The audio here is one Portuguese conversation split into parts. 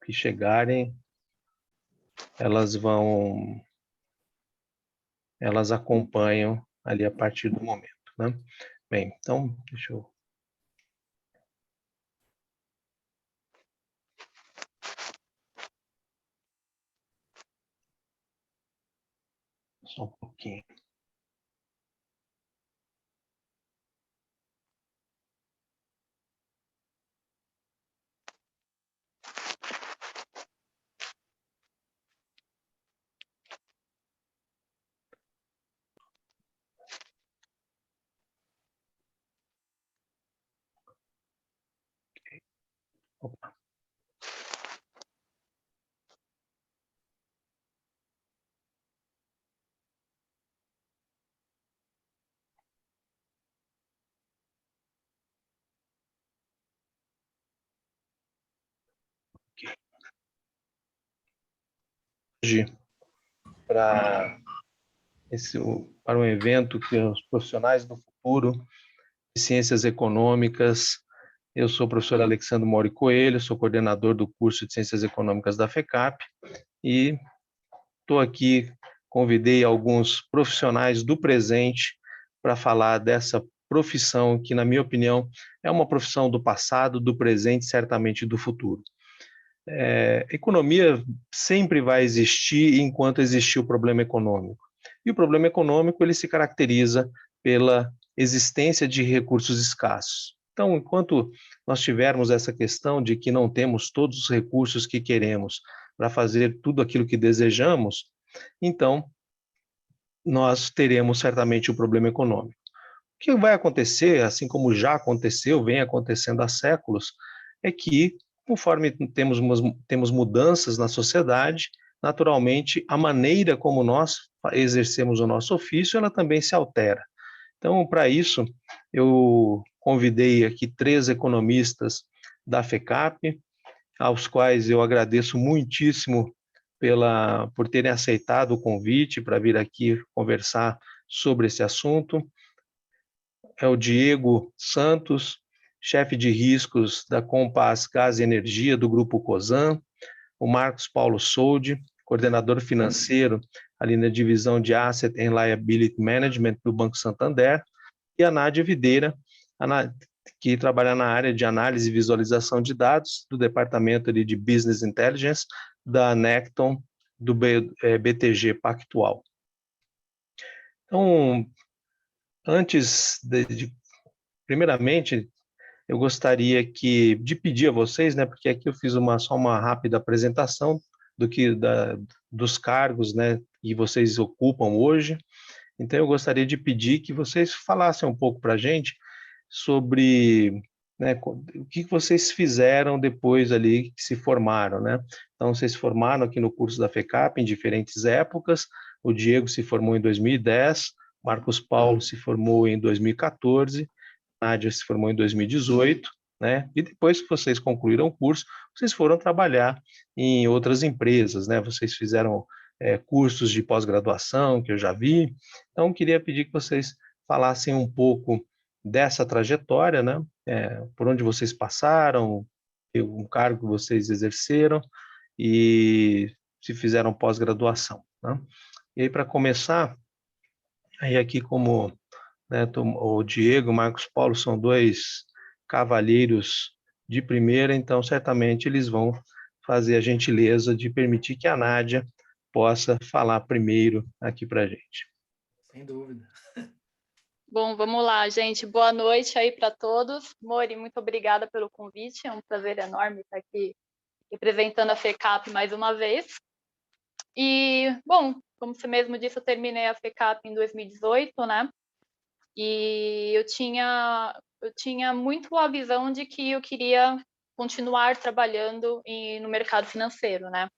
que chegarem, elas acompanham ali a partir do momento, né? Bem, então, deixa eu... Só um pouquinho. Opa. Hoje, para um evento que é os profissionais do futuro de ciências econômicas. Eu sou o professor Alexandre Mori Coelho, sou coordenador do curso de Ciências Econômicas da FECAP e estou aqui, convidei alguns profissionais do presente para falar dessa profissão que, na minha opinião, é uma profissão do passado, do presente, certamente do futuro. Economia sempre vai existir enquanto existir o problema econômico. E o problema econômico ele se caracteriza pela existência de recursos escassos. Então, enquanto nós tivermos essa questão de que não temos todos os recursos que queremos para fazer tudo aquilo que desejamos, então nós teremos certamente o problema econômico. O que vai acontecer, assim como já aconteceu, vem acontecendo há séculos, é que, conforme temos mudanças na sociedade, naturalmente, a maneira como nós exercemos o nosso ofício, ela também se altera. Então, para isso, eu convidei aqui 3 economistas da FECAP, aos quais eu agradeço muitíssimo por terem aceitado o convite para vir aqui conversar sobre esse assunto. É o Diego Santos, chefe de riscos da Compass Gás e Energia, do Grupo Cosan, o Marcos Paulo Soldi, coordenador financeiro ali na divisão de Asset and Liability Management do Banco Santander, e a Nádia Videira, que trabalha na área de análise e visualização de dados do departamento ali de Business Intelligence da Necton, do BTG Pactual. Então, antes primeiramente, eu gostaria de pedir a vocês, né, porque aqui eu fiz só uma rápida apresentação dos cargos, né, que vocês ocupam hoje. Então, eu gostaria de pedir que vocês falassem um pouco para a gente sobre, né, o que vocês fizeram depois ali que se formaram, né? Então, vocês se formaram aqui no curso da FECAP em diferentes épocas. O Diego se formou em 2010, Marcos Paulo se formou em 2014, a Nádia se formou em 2018, né? E depois que vocês concluíram o curso, vocês foram trabalhar em outras empresas, né? Vocês fizeram cursos de pós-graduação, que eu já vi. Então, queria pedir que vocês falassem um pouco dessa trajetória, né? Por onde vocês passaram, um cargo que vocês exerceram e se fizeram pós-graduação, né? E aí, para começar, aí aqui como, né, o Diego e o Marcos Paulo são 2 cavalheiros de primeira, então certamente eles vão fazer a gentileza de permitir que a Nádia possa falar primeiro aqui para a gente. Sem dúvida. Bom, vamos lá, gente. Boa noite aí para todos. Mori, muito obrigada pelo convite. É um prazer enorme estar aqui representando a FECAP mais uma vez. E, bom, como você mesmo disse, eu terminei a FECAP em 2018, né? E eu tinha muito a visão de que eu queria continuar trabalhando no mercado financeiro, né?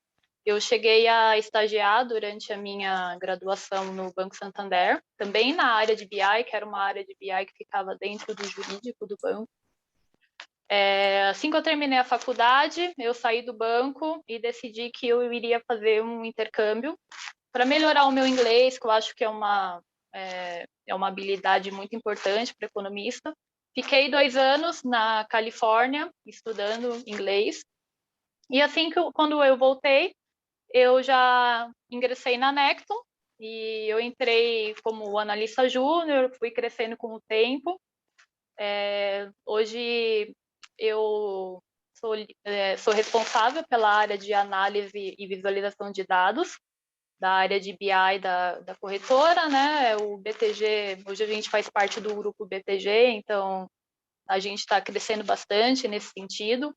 Eu cheguei a estagiar durante a minha graduação no Banco Santander, também na área de BI, que era uma área de BI que ficava dentro do jurídico do banco. Assim que eu terminei a faculdade, eu saí do banco e decidi que eu iria fazer um intercâmbio para melhorar o meu inglês, que eu acho que é uma habilidade muito importante para economista. Fiquei 2 anos na Califórnia estudando inglês. E assim que quando eu voltei, eu já ingressei na Necton e eu entrei como analista júnior, fui crescendo com o tempo. Hoje eu sou responsável pela área de análise e visualização de dados, da área de BI da corretora, né? O BTG, hoje a gente faz parte do grupo BTG, então a gente está crescendo bastante nesse sentido.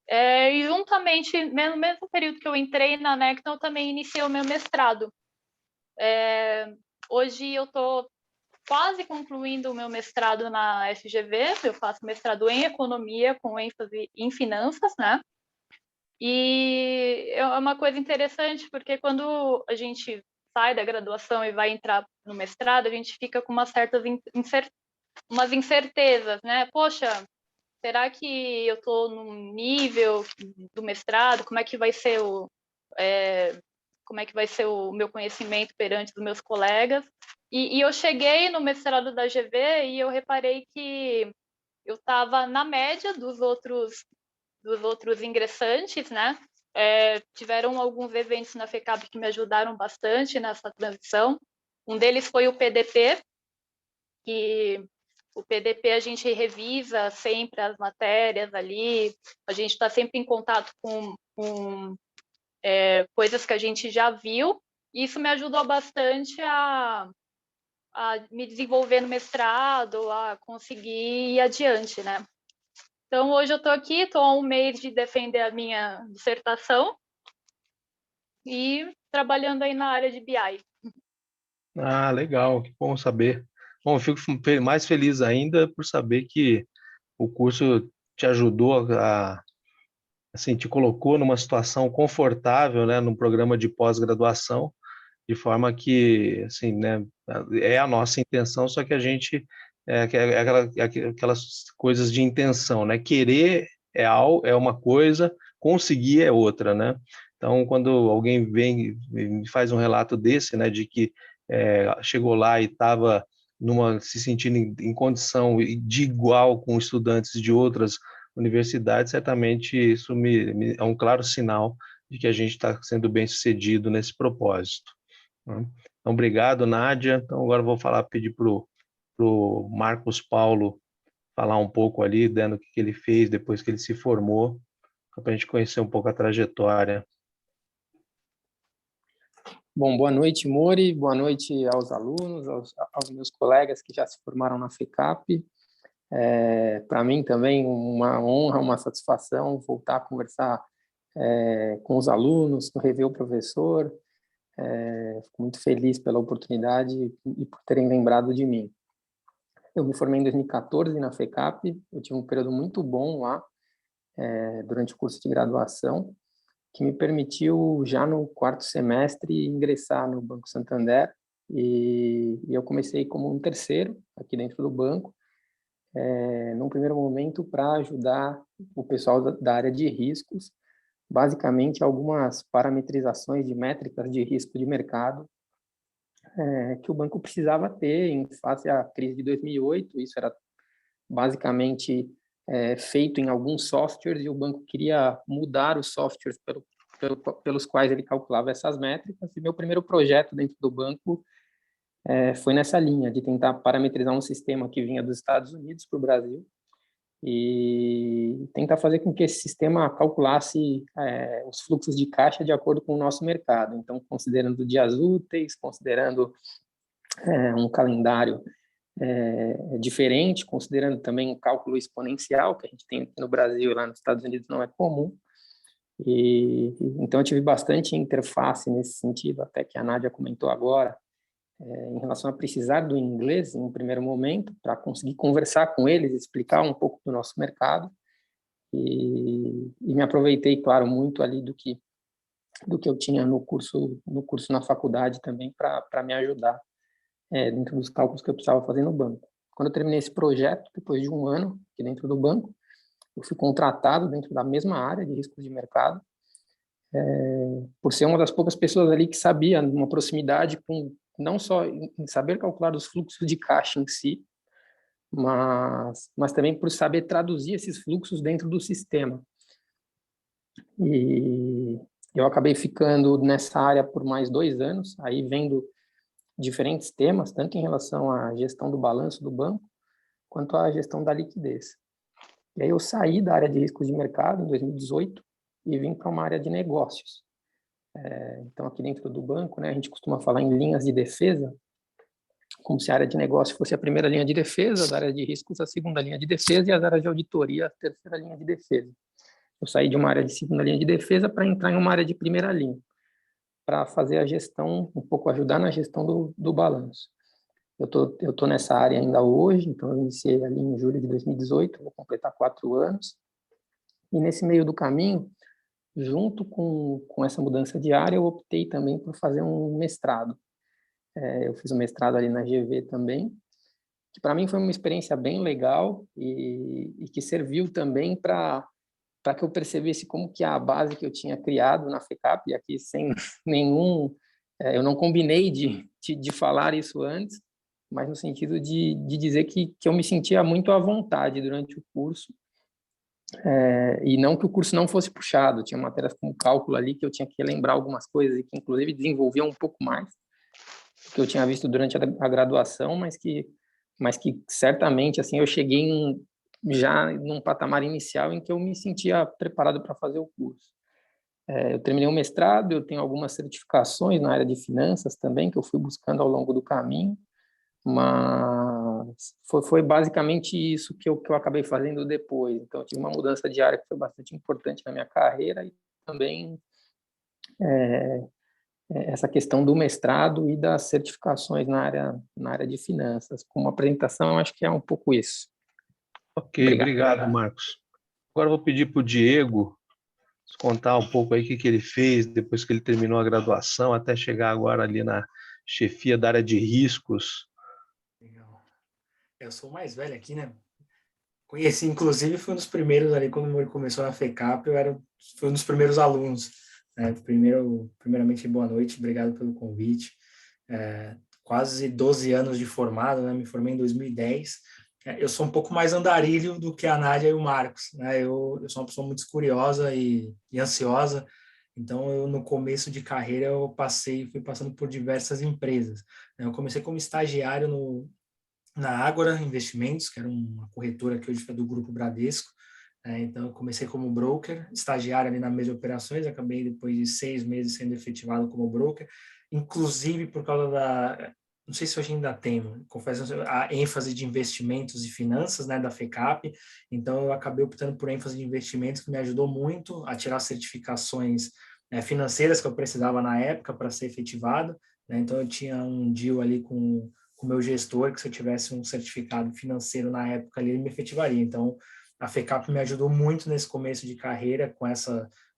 E juntamente, no mesmo período que eu entrei na Necton, eu também iniciei o meu mestrado. Hoje eu estou quase concluindo o meu mestrado na FGV, eu faço mestrado em economia com ênfase em finanças, né? E é uma coisa interessante porque quando a gente sai da graduação e vai entrar no mestrado, a gente fica com umas certas umas incertezas, né? Poxa, será que eu estou no nível do mestrado? Como é que vai ser como é que vai ser o meu conhecimento perante os meus colegas? E eu cheguei no mestrado da GV e eu reparei que eu estava na média dos outros ingressantes, né? Tiveram alguns eventos na FECAP que me ajudaram bastante nessa transição. Um deles foi o PDP, que o PDP a gente revisa sempre as matérias ali, a gente está sempre em contato com coisas que a gente já viu, e isso me ajudou bastante a me desenvolver no mestrado, a conseguir ir adiante, né? Então, hoje eu estou aqui, estou há um mês de defender a minha dissertação e trabalhando aí na área de BI. Ah, legal, que bom saber. Bom, eu fico mais feliz ainda por saber que o curso te ajudou assim, te colocou numa situação confortável, né, num programa de pós-graduação, de forma que, assim, né, é a nossa intenção, só que a gente aquelas coisas de intenção, né? Querer é uma coisa, conseguir é outra, né? Então, quando alguém vem e me faz um relato desse, né, de que chegou lá e estava se sentindo em condição de igual com estudantes de outras universidades, certamente isso é um claro sinal de que a gente está sendo bem sucedido nesse propósito, né? Então, obrigado, Nádia. Então, agora eu vou pedir para o Marcos Paulo falar um pouco ali, dando o que ele fez depois que ele se formou, para a gente conhecer um pouco a trajetória. Bom, boa noite, Mori, boa noite aos alunos, aos meus colegas que já se formaram na FECAP. Para mim também uma honra, uma satisfação voltar a conversar com os alunos, rever o professor. Fico muito feliz pela oportunidade e por terem lembrado de mim. Eu me formei em 2014 na FECAP, eu tive um período muito bom lá, durante o curso de graduação, que me permitiu, já no quarto semestre, ingressar no Banco Santander, e eu comecei como um terceiro aqui dentro do banco, num primeiro momento para ajudar o pessoal da área de riscos, basicamente algumas parametrizações de métricas de risco de mercado que o banco precisava ter em face à crise de 2008. Isso era basicamente feito em alguns softwares, e o banco queria mudar os softwares pelos quais ele calculava essas métricas, e meu primeiro projeto dentro do banco foi nessa linha, de tentar parametrizar um sistema que vinha dos Estados Unidos para o Brasil, e tentar fazer com que esse sistema calculasse os fluxos de caixa de acordo com o nosso mercado. Então, considerando dias úteis, considerando um calendário diferente, considerando também o cálculo exponencial, que a gente tem no Brasil e lá nos Estados Unidos não é comum. Então, eu tive bastante interface nesse sentido, até que a Nádia comentou agora, em relação a precisar do inglês em um primeiro momento, para conseguir conversar com eles, explicar um pouco do nosso mercado, e me aproveitei, claro, muito ali do que eu tinha no curso na faculdade também, para me ajudar dentro dos cálculos que eu precisava fazer no banco. Quando eu terminei esse projeto, depois de um ano aqui dentro do banco, eu fui contratado dentro da mesma área de riscos de mercado, por ser uma das poucas pessoas ali que sabia, numa proximidade com, não só em saber calcular os fluxos de caixa em si, mas também por saber traduzir esses fluxos dentro do sistema. E eu acabei ficando nessa área por mais 2 anos, aí vendo diferentes temas, tanto em relação à gestão do balanço do banco, quanto à gestão da liquidez. E aí eu saí da área de riscos de mercado em 2018 e vim para uma área de negócios. Então, aqui dentro do banco, né, a gente costuma falar em linhas de defesa, como se a área de negócio fosse a primeira linha de defesa, as áreas de riscos a segunda linha de defesa e as áreas de auditoria a terceira linha de defesa. Eu saí de uma área de segunda linha de defesa para entrar em uma área de primeira linha, para fazer a gestão, um pouco ajudar na gestão do balanço. Eu tô nessa área ainda hoje, então eu iniciei ali em julho de 2018, vou completar 4 anos, e nesse meio do caminho, junto com essa mudança de área, eu optei também por fazer um mestrado. Eu fiz um mestrado ali na GV também, que para mim foi uma experiência bem legal e que serviu também para que eu percebesse como que a base que eu tinha criado na FECAP, e aqui sem nenhum... eu não combinei de falar isso antes, mas no sentido de dizer que eu me sentia muito à vontade durante o curso, e não que o curso não fosse puxado, tinha matérias como cálculo ali que eu tinha que lembrar algumas coisas e que inclusive desenvolviam um pouco mais que eu tinha visto durante a graduação, mas que certamente assim eu cheguei já num patamar inicial em que eu me sentia preparado para fazer o curso. Eu terminei o mestrado, eu tenho algumas certificações na área de finanças também, que eu fui buscando ao longo do caminho, mas foi basicamente isso que eu acabei fazendo depois. Então, eu tive uma mudança de área que foi bastante importante na minha carreira e também essa questão do mestrado e das certificações na área de finanças. Como apresentação, acho que é um pouco isso. Ok, obrigado, Marcos. Agora eu vou pedir para o Diego contar um pouco aí o que ele fez depois que ele terminou a graduação, até chegar agora ali na chefia da área de riscos. Legal. Eu sou o mais velho aqui, né? Conheci, inclusive, fui um dos primeiros ali, quando ele começou na FECAP, fui um dos primeiros alunos. Né? Primeiramente, boa noite, obrigado pelo convite. Quase 12 anos de formado, né? Me formei em 2010. Eu sou um pouco mais andarilho do que a Nádia e o Marcos. Né? Eu sou uma pessoa muito curiosa e ansiosa, então eu, no começo de carreira, fui passando por diversas empresas. Eu comecei como estagiário na Ágora Investimentos, que era uma corretora que hoje é do Grupo Bradesco. Então, eu comecei como broker, estagiário ali na mesa de operações, acabei depois de 6 meses sendo efetivado como broker, inclusive por causa não sei se hoje ainda tem, confesso, a ênfase de investimentos e finanças, né, da FECAP, então eu acabei optando por ênfase de investimentos, que me ajudou muito a tirar certificações financeiras que eu precisava na época para ser efetivado, né, então eu tinha um deal ali com o meu gestor, que se eu tivesse um certificado financeiro na época ali, ele me efetivaria. Então, a FECAP me ajudou muito nesse começo de carreira,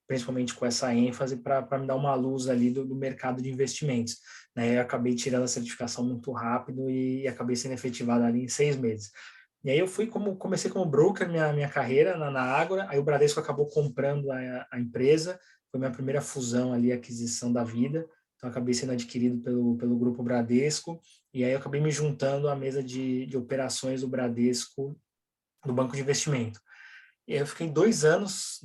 principalmente com essa ênfase, para me dar uma luz ali do mercado de investimentos. Né? Eu acabei tirando a certificação muito rápido e acabei sendo efetivado ali em 6 meses. E aí eu comecei como broker minha carreira na Ágora, aí o Bradesco acabou comprando a empresa, foi minha primeira fusão ali, aquisição da vida, então acabei sendo adquirido pelo Grupo Bradesco, e aí eu acabei me juntando à mesa de operações do Bradesco, do Banco de Investimento. E aí eu fiquei 2 anos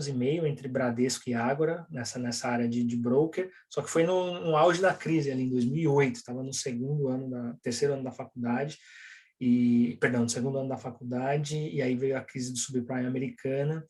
e meio entre Bradesco e Ágora, nessa área de broker, só que foi no auge da crise, ali em 2008, estava no terceiro ano da faculdade, no segundo ano da faculdade, e aí veio a crise do subprime americana,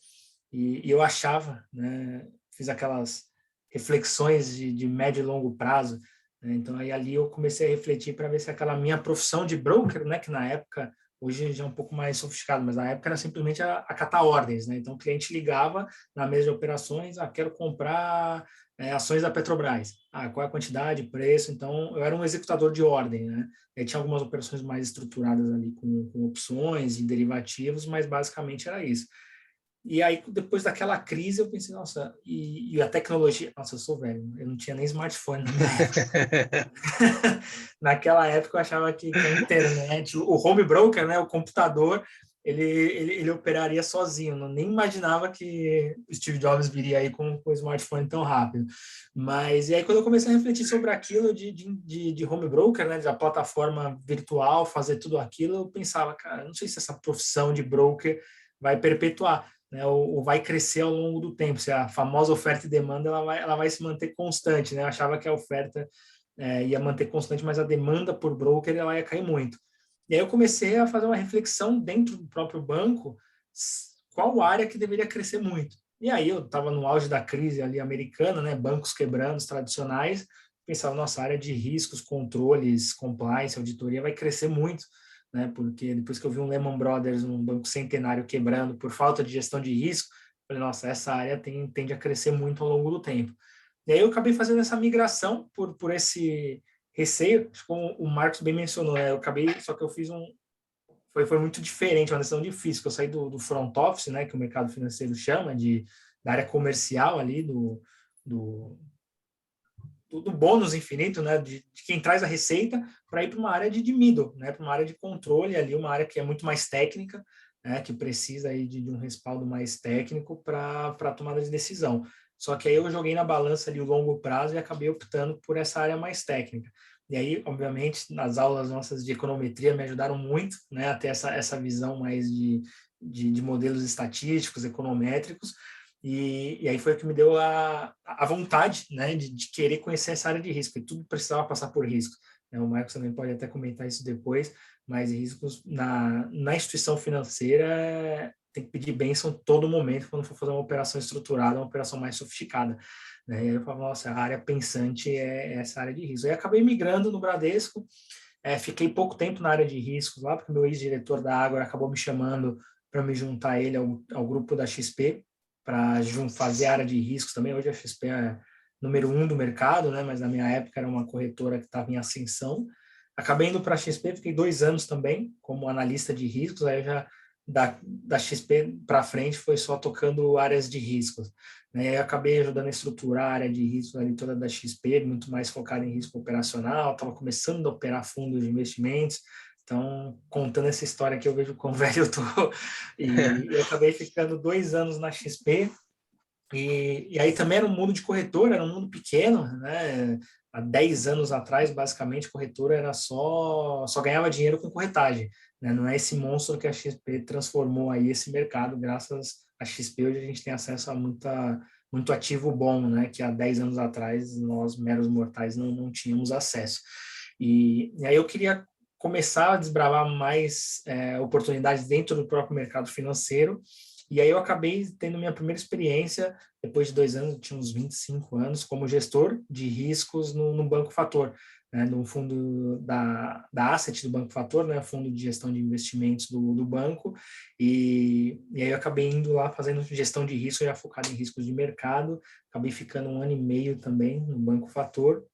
e eu achava, né, fiz aquelas reflexões de médio e longo prazo, né, então aí ali eu comecei a refletir para ver se aquela minha profissão de broker, né, que na época, hoje já é um pouco mais sofisticado, mas na época era simplesmente a catar ordens, né, então o cliente ligava na mesa de operações, quero comprar ações da Petrobras, qual é a quantidade, preço, então eu era um executador de ordem, né, e tinha algumas operações mais estruturadas ali com opções e derivativos, mas basicamente era isso. E aí, depois daquela crise, eu pensei, nossa, e a tecnologia... Nossa, eu sou velho, eu não tinha nem smartphone na minha época. Naquela época, eu achava que a internet, o home broker, né, o computador, ele operaria sozinho. Eu nem imaginava que o Steve Jobs viria aí com o smartphone tão rápido. Mas, e aí, quando eu comecei a refletir sobre aquilo de home broker, né, da plataforma virtual, fazer tudo aquilo, eu pensava, cara, não sei se essa profissão de broker vai perpetuar. né, ou vai crescer ao longo do tempo, se a famosa oferta e demanda ela vai se manter constante, né? Eu achava que a oferta ia manter constante, mas a demanda por broker ela ia cair muito. E aí eu comecei a fazer uma reflexão dentro do próprio banco, qual área que deveria crescer muito. E aí eu estava no auge da crise ali americana, né, bancos quebrando, os tradicionais, pensava, nossa, a área de riscos, controles, compliance, auditoria vai crescer muito, né, porque depois que eu vi um Lehman Brothers, um banco centenário quebrando por falta de gestão de risco, falei, nossa, essa área tende a crescer muito ao longo do tempo. E aí eu acabei fazendo essa migração por esse receio, como o Marcos bem mencionou, né, só que eu fiz foi muito diferente, uma decisão difícil, que eu saí do front office, né, que o mercado financeiro chama, da área comercial ali, do bônus infinito, né, de quem traz a receita, para ir para uma área de middle, né, para uma área de controle ali, uma área que é muito mais técnica, né, que precisa aí de um respaldo mais técnico para a tomada de decisão. Só que aí eu joguei na balança ali o longo prazo e acabei optando por essa área mais técnica. E aí, obviamente, nas aulas nossas de econometria me ajudaram muito, né, a ter essa visão mais de modelos estatísticos, econométricos, e aí foi o que me deu a vontade, né, de querer conhecer essa área de risco, e tudo precisava passar por risco. O Marcos também pode até comentar isso depois, mas riscos na instituição financeira tem que pedir bênção todo momento quando for fazer uma operação estruturada, uma operação mais sofisticada. Né? E aí eu falo, nossa, a área pensante é essa área de risco. Aí acabei migrando no Bradesco, fiquei pouco tempo na área de riscos lá, porque meu ex-diretor da Ágora acabou me chamando para me juntar a ele ao grupo da XP, para fazer a área de riscos também. Hoje a XP é número 1 do mercado, né? Mas na minha época era uma corretora que estava em ascensão. Acabei indo para a XP, fiquei 2 anos também como analista de riscos, aí já da XP para frente foi só tocando áreas de riscos. Né? Eu acabei ajudando a estruturar a área de riscos ali toda da XP, muito mais focada em risco operacional, estava começando a operar fundos de investimentos, então, contando essa história aqui, eu vejo quão velho eu tô. E eu acabei ficando 2 anos na XP, e aí também era um mundo de corretora, era um mundo pequeno, né? Há 10 anos atrás, basicamente, corretora era só ganhava dinheiro com corretagem, né? Não é esse monstro que a XP transformou aí esse mercado, graças à XP hoje a gente tem acesso a muito ativo bom, né? Que há 10 anos atrás nós, meros mortais, não tínhamos acesso. E aí eu queria começar a desbravar mais oportunidades dentro do próprio mercado financeiro. E aí eu acabei tendo minha primeira experiência, depois de 2 anos, eu tinha uns 25 anos, como gestor de riscos no Banco Fator, né, no fundo da Asset do Banco Fator, né, fundo de gestão de investimentos do banco, e aí eu acabei indo lá fazendo gestão de risco, já focado em riscos de mercado, acabei ficando 1 ano e meio também no Banco Fator,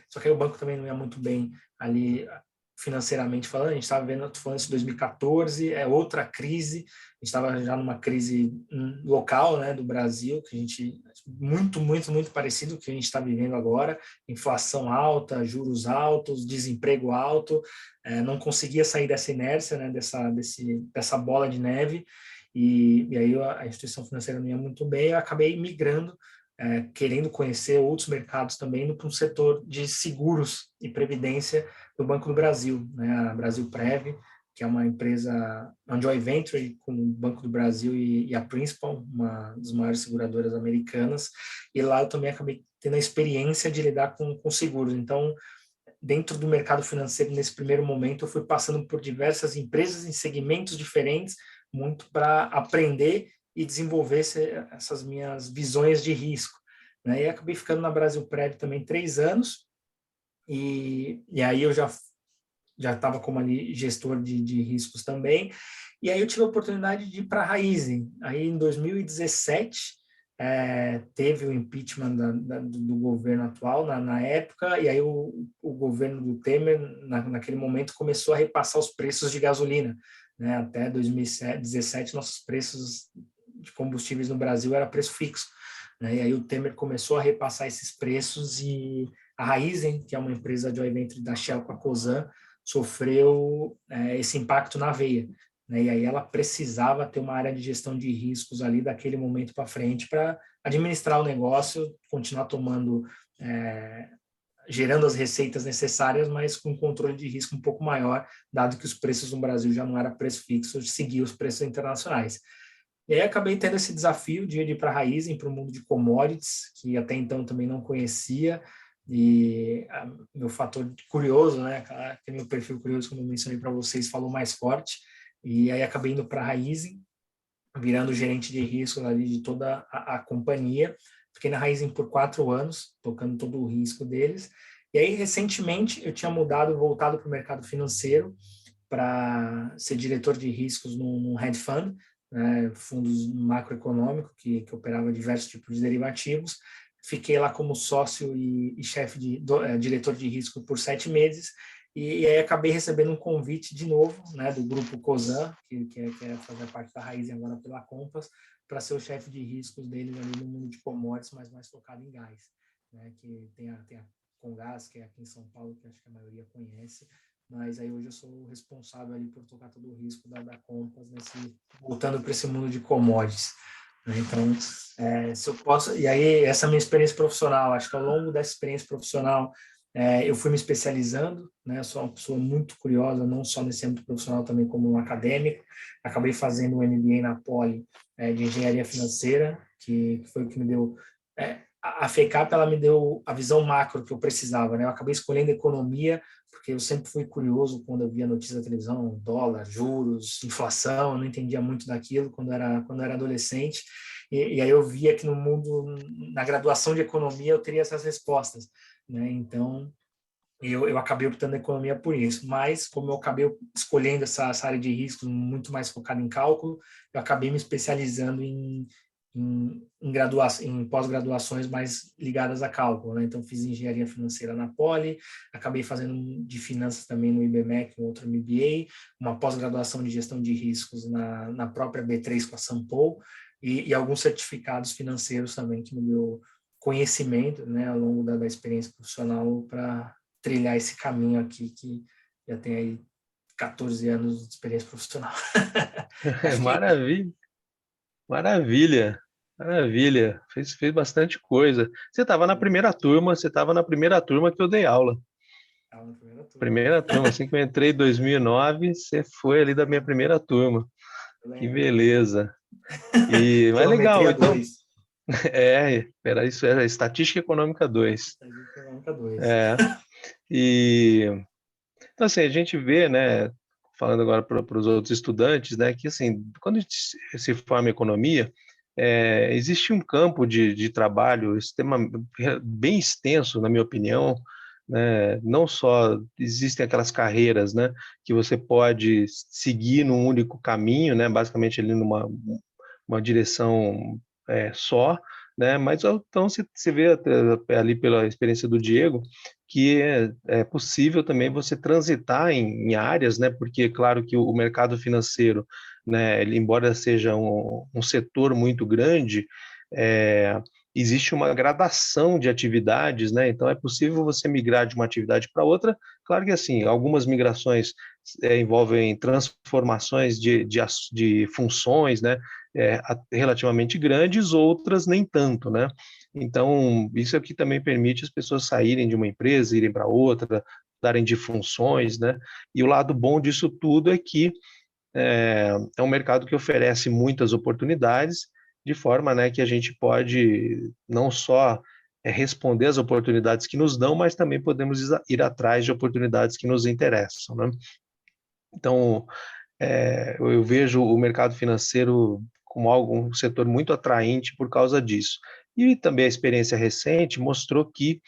só que aí o banco também não ia muito bem ali financeiramente falando, a gente estava vendo, estou falando isso em 2014, é outra crise, a gente estava já numa crise local, né, do Brasil, que a gente, muito parecido com o que a gente está vivendo agora, inflação alta, juros altos, desemprego alto, não conseguia sair dessa inércia, né, dessa bola de neve, e aí a instituição financeira não ia muito bem, eu acabei migrando, querendo conhecer outros mercados também, indo para um setor de seguros e previdência do Banco do Brasil, né, a Brasil Prev, que é uma empresa, uma joint venture com o Banco do Brasil e a Principal, uma das maiores seguradoras americanas, e lá eu também acabei tendo a experiência de lidar com seguros. Então, dentro do mercado financeiro, nesse primeiro momento, eu fui passando por diversas empresas em segmentos diferentes, muito para aprender e desenvolver essas minhas visões de risco. Né? E acabei ficando na Brasil Prev também 3 anos, e aí eu já estava como ali gestor de riscos também, e aí eu tive a oportunidade de ir para a Raizen. Aí em 2017 teve o impeachment do governo atual na época, e aí o governo do Temer, naquele momento, começou a repassar os preços de gasolina. Né? Até 2017, nossos preços de combustíveis no Brasil era preço fixo. Né? E aí o Temer começou a repassar esses preços, e a Raizen, que é uma empresa joint venture da Shell com a Cosan, sofreu esse impacto na veia. Né? E aí ela precisava ter uma área de gestão de riscos ali daquele momento para frente para administrar o negócio, continuar gerando as receitas necessárias, mas com um controle de risco um pouco maior, dado que os preços no Brasil já não era preço fixo, seguia os preços internacionais. E aí acabei tendo esse desafio de ir para a Raizen, para o mundo de commodities, que até então também não conhecia, e meu fator curioso, né, aquele meu perfil curioso, como eu mencionei para vocês, falou mais forte, e aí acabei indo para a Raizen, virando gerente de risco ali de toda a companhia. Fiquei na Raizen por 4 anos, tocando todo o risco deles. E aí, recentemente, eu tinha mudado, voltado para o mercado financeiro, para ser diretor de riscos num hedge fund, né, fundos macroeconômico, que operava diversos tipos de derivativos. Fiquei lá como sócio e chefe diretor de risco por 7 meses, e aí acabei recebendo um convite de novo, né, do grupo Cosan, que é fazer parte da Raizen agora pela Compass, para ser o chefe de riscos deles ali no mundo de commodities, mas mais focado em gás, né, que tem a Comgás, que é aqui em São Paulo, que acho que a maioria conhece, mas aí hoje eu sou o responsável ali por tocar todo o risco da Compass, voltando para esse mundo de commodities. Né? Então, se eu posso... E aí, essa minha experiência profissional, acho que ao longo dessa experiência profissional, eu fui me especializando, né? Eu sou uma pessoa muito curiosa, não só nesse âmbito profissional, também como um acadêmico. Acabei fazendo um MBA na Poli de Engenharia Financeira, que foi o que me deu... a FECAP, ela me deu a visão macro que eu precisava, né? Eu acabei escolhendo economia, porque eu sempre fui curioso quando eu via notícias da televisão, dólar, juros, inflação, eu não entendia muito daquilo quando era adolescente, e aí eu via que no mundo, na graduação de economia, eu teria essas respostas, né? Então, eu acabei optando na economia por isso, mas como eu acabei escolhendo essa área de riscos muito mais focada em cálculo, eu acabei me especializando em pós-graduações mais ligadas a cálculo, né? Então, fiz engenharia financeira na Poli, acabei fazendo de finanças também no IBMEC, um outro MBA, uma pós-graduação de gestão de riscos na própria B3 com a Sampo, e alguns certificados financeiros também, que me deu conhecimento, né, ao longo da experiência profissional para trilhar esse caminho aqui, que já tem aí 14 anos de experiência profissional. Maravilha, maravilha, maravilha. Fez bastante coisa. Você estava na primeira turma, que eu dei aula. Estava na primeira turma. Primeira turma, assim que eu entrei em 2009, você foi ali da minha primeira turma. Que beleza. Mas legal, então... era isso, era Estatística Econômica 2. Estatística Econômica 2. Então, assim, a gente vê, né, falando agora para os outros estudantes, né, que, assim, quando a gente se forma em economia, existe um campo de trabalho bem extenso, na minha opinião, né, não só existem aquelas carreiras, né, que você pode seguir num único caminho, né, basicamente ali uma direção só, né? Mas então você vê ali pela experiência do Diego que é possível também você transitar em áreas, né? Porque claro que o mercado financeiro, né? Ele, embora seja um setor muito grande, existe uma gradação de atividades, né? Então é possível você migrar de uma atividade para outra. Claro que assim, algumas migrações envolvem transformações de funções, né? Relativamente grandes, outras nem tanto, né? Então, isso aqui também permite as pessoas saírem de uma empresa, irem para outra, darem de funções, né? E o lado bom disso tudo é que é um mercado que oferece muitas oportunidades, de forma, né, que a gente pode não só responder às oportunidades que nos dão, mas também podemos ir atrás de oportunidades que nos interessam, né? Então, eu vejo o mercado financeiro como um setor muito atraente por causa disso. E também a experiência recente mostrou que,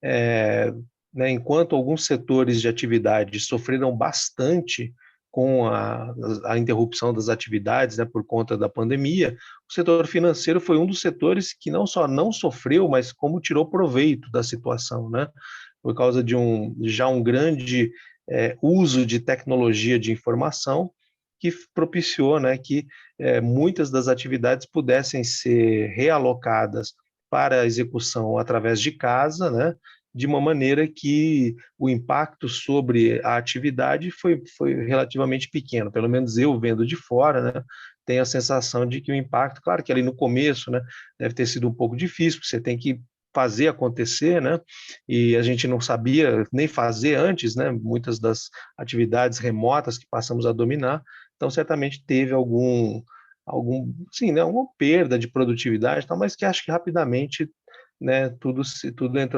né, enquanto alguns setores de atividade sofreram bastante com a interrupção das atividades, né, por conta da pandemia, o setor financeiro foi um dos setores que não só não sofreu, mas como tirou proveito da situação, né, por causa de um grande uso de tecnologia de informação que propiciou, né, que muitas das atividades pudessem ser realocadas para a execução através de casa, né, de uma maneira que o impacto sobre a atividade foi relativamente pequeno. Pelo menos eu, vendo de fora, né, tenho a sensação de que o impacto, claro que ali no começo, né, deve ter sido um pouco difícil, porque você tem que fazer acontecer, né? E a gente não sabia nem fazer antes, né? Muitas das atividades remotas que passamos a dominar, então certamente teve sim, né, alguma perda de produtividade, tal, mas que acho que rapidamente, né, tudo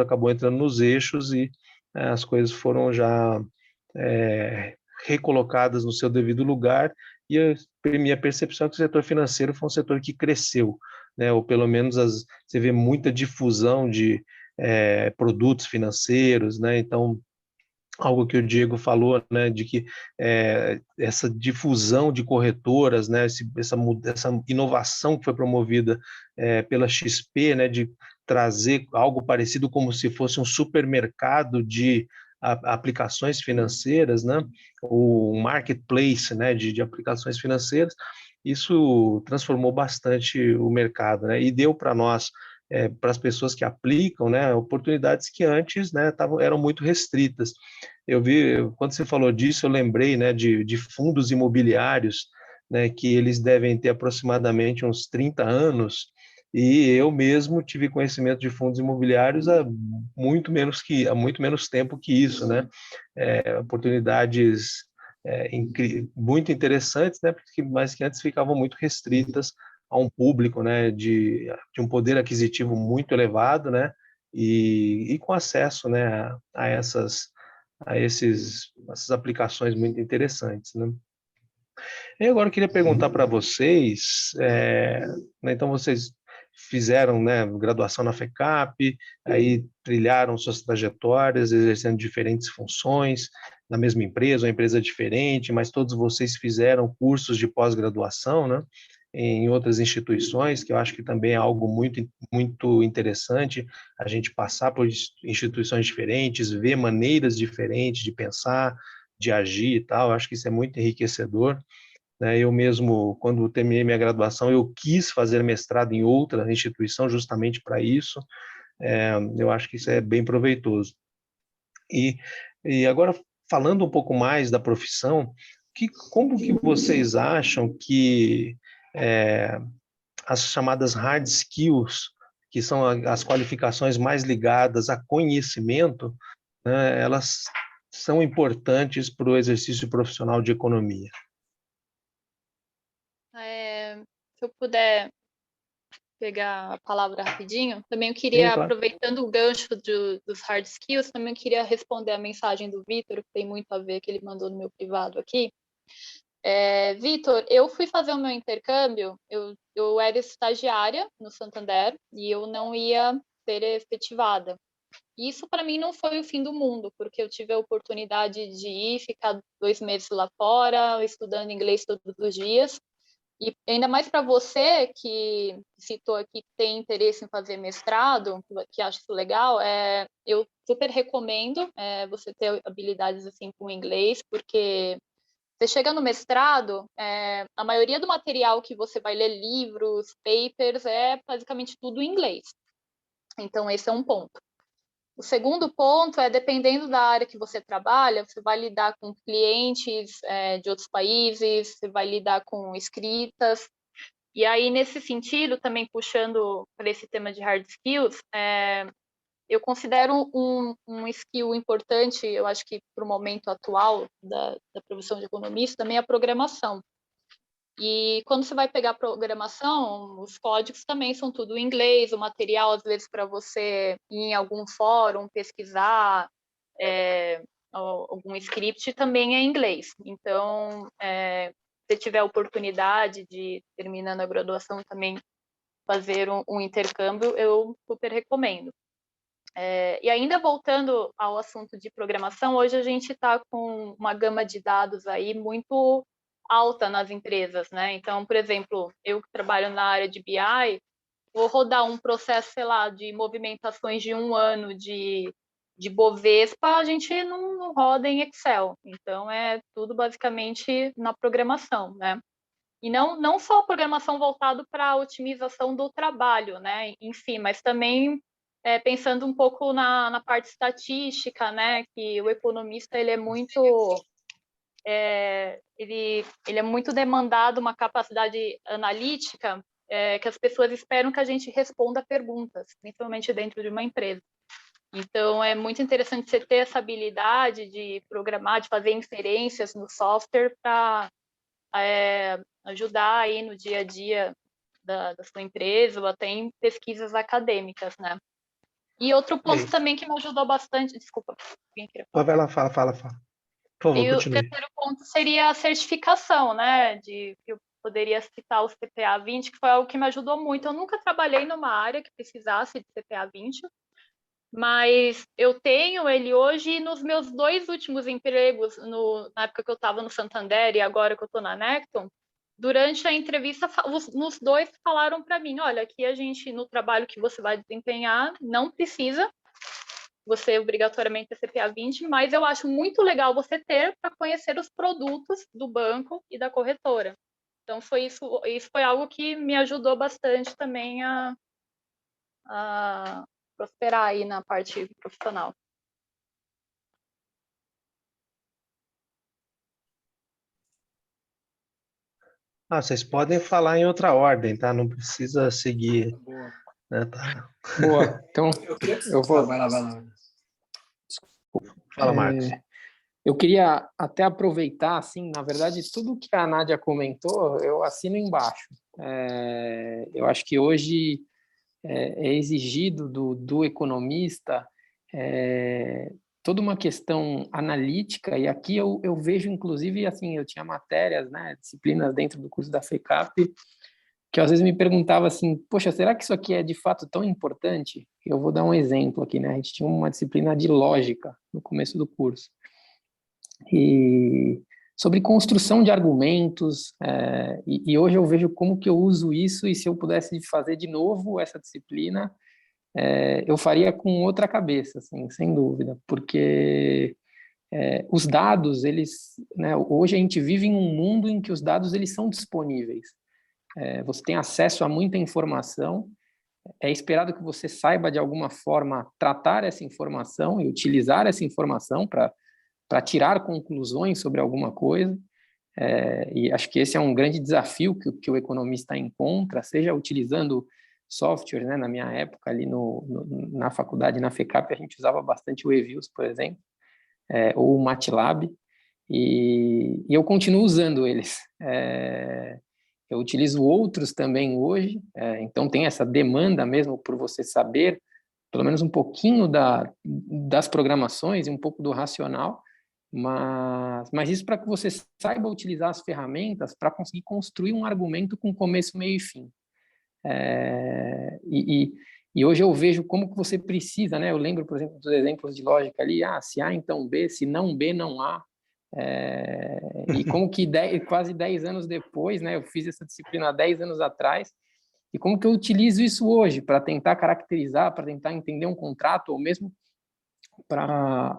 acabou entrando nos eixos e as coisas foram já recolocadas no seu devido lugar, e a minha percepção é que o setor financeiro foi um setor que cresceu, né, ou pelo menos você vê muita difusão de produtos financeiros, né, então algo que o Diego falou, né, de que essa difusão de corretoras, né, essa inovação que foi promovida pela XP, né, de trazer algo parecido como se fosse um supermercado de aplicações financeiras, né, o marketplace, né, de aplicações financeiras, isso transformou bastante o mercado, né, e deu para nós, para as pessoas que aplicam, né, oportunidades que antes, né, eram muito restritas. Eu vi, quando você falou disso, eu lembrei, né, de fundos imobiliários, né, que eles devem ter aproximadamente uns 30 anos, e eu mesmo tive conhecimento de fundos imobiliários há há muito menos tempo que isso, né? Oportunidades muito interessantes, né, mas que antes ficavam muito restritas a um público, né, de um poder aquisitivo muito elevado, né, e com acesso, né, essas aplicações muito interessantes, né? E agora eu queria perguntar para vocês, né, então vocês fizeram, né, graduação na FECAP, aí trilharam suas trajetórias, exercendo diferentes funções na mesma empresa, uma empresa diferente, mas todos vocês fizeram cursos de pós-graduação, né, em outras instituições, que eu acho que também é algo muito, muito interessante, a gente passar por instituições diferentes, ver maneiras diferentes de pensar, de agir e tal, eu acho que isso é muito enriquecedor, né? Eu mesmo, quando terminei minha graduação, eu quis fazer mestrado em outra instituição justamente para isso. Eu acho que isso é bem proveitoso. E, e agora, falando um pouco mais da profissão, como que vocês acham que as chamadas hard skills, que são as qualificações mais ligadas a conhecimento, né, elas são importantes para o exercício profissional de economia? Se eu puder pegar a palavra rapidinho, também eu Sim, queria, claro. aproveitando o gancho dos hard skills, também queria responder a mensagem do Vitor, que tem muito a ver, que ele mandou no meu privado aqui. Vitor, eu fui fazer o meu intercâmbio, eu era estagiária no Santander e eu não ia ser efetivada. Isso para mim não foi o fim do mundo, porque eu tive a oportunidade de ir ficar 2 meses lá fora, estudando inglês todos os dias. E ainda mais para você que citou aqui que tem interesse em fazer mestrado, que acha isso legal, eu super recomendo você ter habilidades assim com inglês, porque você chega no mestrado, a maioria do material que você vai ler, livros, papers, é basicamente tudo em inglês. Então, esse é um ponto. O segundo ponto é, dependendo da área que você trabalha, você vai lidar com clientes de outros países, você vai lidar com escritas. E aí, nesse sentido, também puxando para esse tema de hard skills, eu considero um skill importante, eu acho que para o momento atual da profissão de economista, também a programação. E quando você vai pegar programação, os códigos também são tudo em inglês, o material, às vezes, para você ir em algum fórum, pesquisar, algum script, também é em inglês. Então, se tiver a oportunidade de, terminando a graduação, também fazer um intercâmbio, eu super recomendo. E ainda voltando ao assunto de programação, hoje a gente está com uma gama de dados aí muito alta nas empresas, né? Então, por exemplo, eu que trabalho na área de BI, vou rodar um processo, sei lá, de movimentações de 1 ano de Bovespa, a gente não roda em Excel. Então, é tudo basicamente na programação, né? E não só a programação voltado para a otimização do trabalho, né, em si, mas também pensando um pouco na parte estatística, né, que o economista ele é muito ele é muito demandado, uma capacidade analítica que as pessoas esperam que a gente responda perguntas, principalmente dentro de uma empresa. Então, é muito interessante você ter essa habilidade de programar, de fazer inferências no software para ajudar aí no dia a dia da sua empresa ou até em pesquisas acadêmicas, né? E outro ponto também que me ajudou bastante, desculpa, quem queria falar? Vai lá, fala. Por favor, E o continue. terceiro ponto seria a certificação, né? Que eu poderia citar o CPA 20, que foi algo que me ajudou muito. Eu nunca trabalhei numa área que precisasse de CPA 20, mas eu tenho ele hoje nos meus 2 últimos empregos, na época que eu estava no Santander e agora que eu estou na Necton. Durante a entrevista, nos 2 falaram para mim, olha, aqui a gente, no trabalho que você vai desempenhar, não precisa você obrigatoriamente ter CPA 20, mas eu acho muito legal você ter para conhecer os produtos do banco e da corretora. Então, isso foi algo que me ajudou bastante também a prosperar aí na parte profissional. Vocês podem falar em outra ordem, tá? Não precisa seguir. Boa. Né, tá? Boa. Então, eu vou... Vai lá. Fala, Marcos. Eu queria até aproveitar, assim, na verdade, tudo que a Nádia comentou, eu assino embaixo. Eu acho que hoje é exigido do economista toda uma questão analítica, e aqui eu vejo, inclusive, assim, eu tinha matérias, né, disciplinas dentro do curso da FECAP, que às vezes me perguntava assim, poxa, será que isso aqui é de fato tão importante? Eu vou dar um exemplo aqui, né? A gente tinha uma disciplina de lógica no começo do curso, e sobre construção de argumentos, e hoje eu vejo como que eu uso isso, e se eu pudesse fazer de novo essa disciplina, eu faria com outra cabeça, assim, sem dúvida, porque os dados, eles, né, hoje a gente vive em um mundo em que os dados eles são disponíveis. Você tem acesso a muita informação, é esperado que você saiba de alguma forma tratar essa informação e utilizar essa informação para tirar conclusões sobre alguma coisa, e acho que esse é um grande desafio que o economista encontra, seja utilizando software, né? Na minha época, ali na faculdade, na FECAP, a gente usava bastante o eViews, por exemplo, ou o MATLAB, e eu continuo usando eles. Eu utilizo outros também hoje, então tem essa demanda mesmo por você saber pelo menos um pouquinho das programações e um pouco do racional, mas isso para que você saiba utilizar as ferramentas para conseguir construir um argumento com começo, meio e fim. E hoje eu vejo como que você precisa, né? Eu lembro, por exemplo, dos exemplos de lógica ali, se A, então B, se não B, não A. E como que quase 10 anos depois, né? Eu fiz essa disciplina há 10 anos atrás, e como que eu utilizo isso hoje para tentar caracterizar, para tentar entender um contrato, ou mesmo para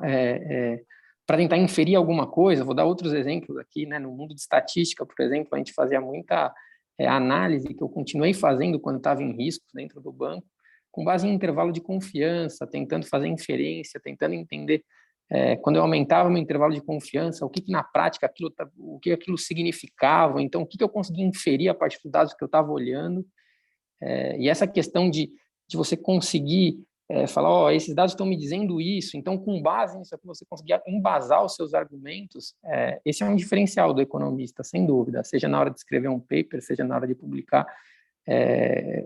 tentar inferir alguma coisa. Vou dar outros exemplos aqui, né? No mundo de estatística, por exemplo, a gente fazia muita análise, que eu continuei fazendo quando estava em riscos dentro do banco, com base em intervalo de confiança, tentando fazer inferência, tentando entender quando eu aumentava meu intervalo de confiança, o que na prática o que aquilo significava, então o que eu conseguia inferir a partir dos dados que eu estava olhando. E essa questão de você conseguir falar, esses dados estão me dizendo isso, então com base nisso aqui você conseguir embasar os seus argumentos, esse é um diferencial do economista, sem dúvida, seja na hora de escrever um paper, seja na hora de publicar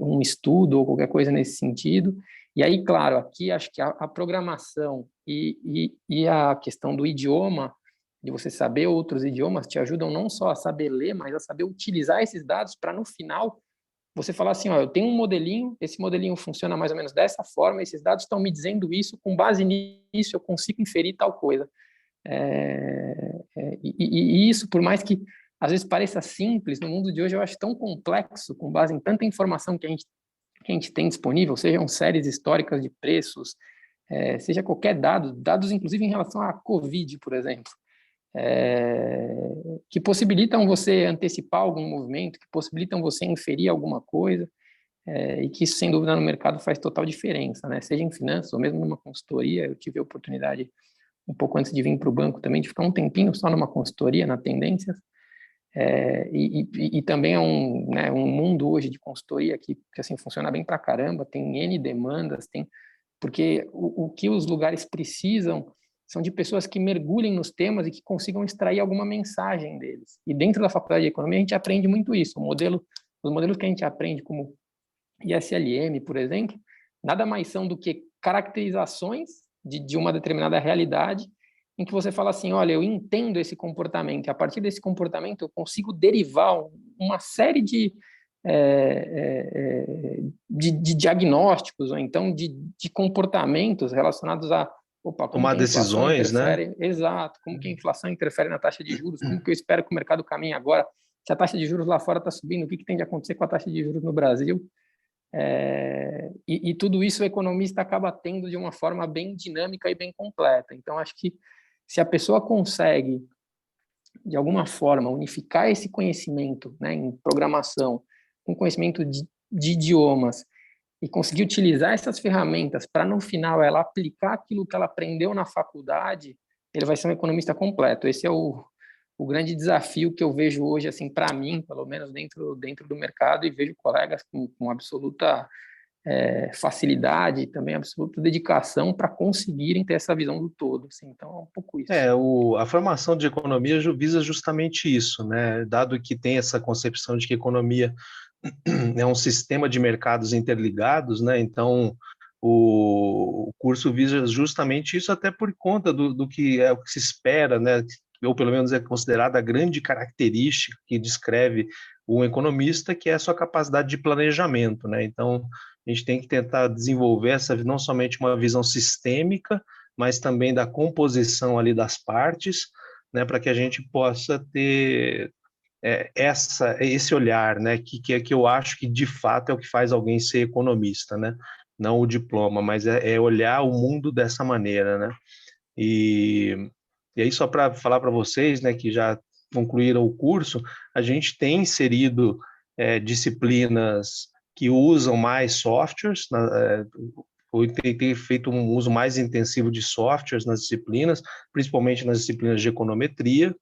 um estudo ou qualquer coisa nesse sentido. E aí, claro, aqui acho que a programação e a questão do idioma, de você saber outros idiomas, te ajudam não só a saber ler, mas a saber utilizar esses dados para, no final, você falar assim, eu tenho um modelinho, esse modelinho funciona mais ou menos dessa forma, esses dados estão me dizendo isso, com base nisso eu consigo inferir tal coisa. E isso, por mais que às vezes pareça simples, no mundo de hoje eu acho tão complexo, com base em tanta informação que a gente tem disponível, sejam séries históricas de preços, seja qualquer dados inclusive em relação à Covid, por exemplo, que possibilitam você antecipar algum movimento, que possibilitam você inferir alguma coisa, e que isso, sem dúvida, no mercado faz total diferença, né? Seja em finanças ou mesmo numa consultoria. Eu tive a oportunidade, um pouco antes de vir para o banco também, de ficar um tempinho só numa consultoria, na Tendências, e também é um mundo hoje de consultoria que assim, funciona bem para caramba, tem N demandas, porque o que os lugares precisam são de pessoas que mergulhem nos temas e que consigam extrair alguma mensagem deles. E dentro da faculdade de economia a gente aprende muito isso. Os modelos que a gente aprende, como ISLM, por exemplo, nada mais são do que caracterizações de uma determinada realidade, em que você fala assim, olha, eu entendo esse comportamento, e a partir desse comportamento eu consigo derivar uma série de diagnósticos, ou então de comportamentos relacionados a tomar decisões, né? Exato, como que a inflação interfere na taxa de juros, como que eu espero que o mercado caminhe agora, se a taxa de juros lá fora está subindo, o que tem de acontecer com a taxa de juros no Brasil? E tudo isso o economista acaba tendo de uma forma bem dinâmica e bem completa. Então, acho que se a pessoa consegue, de alguma forma, unificar esse conhecimento, né, em programação, com conhecimento de idiomas, e conseguir utilizar essas ferramentas para, no final, ela aplicar aquilo que ela aprendeu na faculdade, ele vai ser um economista completo. Esse é o grande desafio que eu vejo hoje, assim, para mim, pelo menos dentro do mercado, e vejo colegas com absoluta facilidade e também absoluta dedicação para conseguirem ter essa visão do todo. Assim. Então, é um pouco isso. A formação de economia visa justamente isso, né? Dado que tem essa concepção de que economia é um sistema de mercados interligados, né? Então, o curso visa justamente isso, até por conta do que é o que se espera, né? Ou pelo menos é considerada a grande característica que descreve um economista, que é a sua capacidade de planejamento, né? Então, a gente tem que tentar desenvolver não somente uma visão sistêmica, mas também da composição ali das partes, né? Para que a gente possa ter esse olhar, né, que eu acho que de fato é o que faz alguém ser economista, né, não o diploma, mas é olhar o mundo dessa maneira, né, e aí só para falar para vocês, né, que já concluíram o curso, a gente tem inserido disciplinas que usam mais softwares, ou tem feito um uso mais intensivo de softwares nas disciplinas, principalmente nas disciplinas de econometria,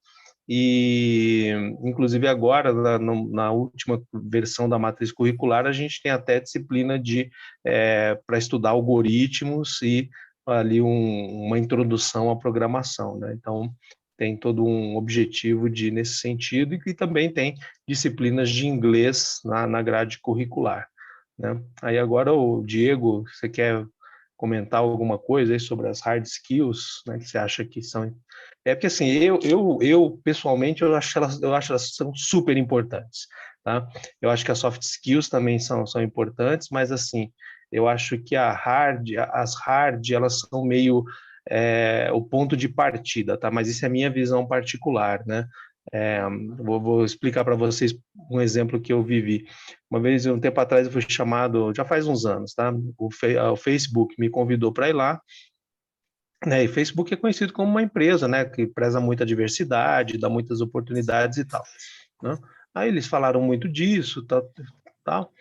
e inclusive agora na última versão da matriz curricular a gente tem até disciplina para estudar algoritmos e ali uma introdução à programação, né? Então tem todo um objetivo nesse sentido, e também tem disciplinas de inglês na grade curricular, né? Aí agora o Diego, você quer comentar alguma coisa aí sobre as hard skills, né, que você acha que são... Porque assim, eu pessoalmente, eu acho elas são super importantes, tá? Eu acho que as soft skills também são importantes, mas assim, eu acho que as hard, elas são meio o ponto de partida, tá? Mas isso é a minha visão particular, né? Vou explicar para vocês um exemplo que eu vivi. Uma vez, um tempo atrás, eu fui chamado, já faz uns anos, tá? O Facebook me convidou para ir lá, né? E Facebook é conhecido como uma empresa, né, que preza muita diversidade, dá muitas oportunidades e tal, né? Aí eles falaram muito disso, tal.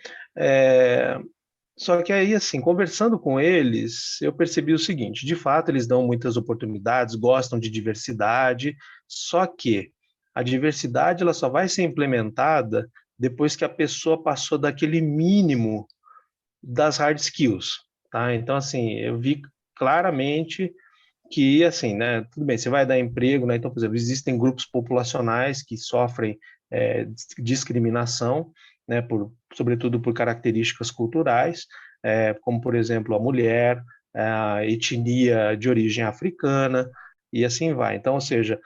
Só que aí, assim, conversando com eles, eu percebi o seguinte: de fato, eles dão muitas oportunidades, gostam de diversidade, só que a diversidade ela só vai ser implementada depois que a pessoa passou daquele mínimo das hard skills, tá? Então, assim, eu vi claramente que, assim, né, tudo bem, você vai dar emprego, né? Então, por exemplo, existem grupos populacionais que sofrem discriminação, né, sobretudo por características culturais, como, por exemplo, a mulher, a etnia de origem africana, e assim vai. Então, ou seja,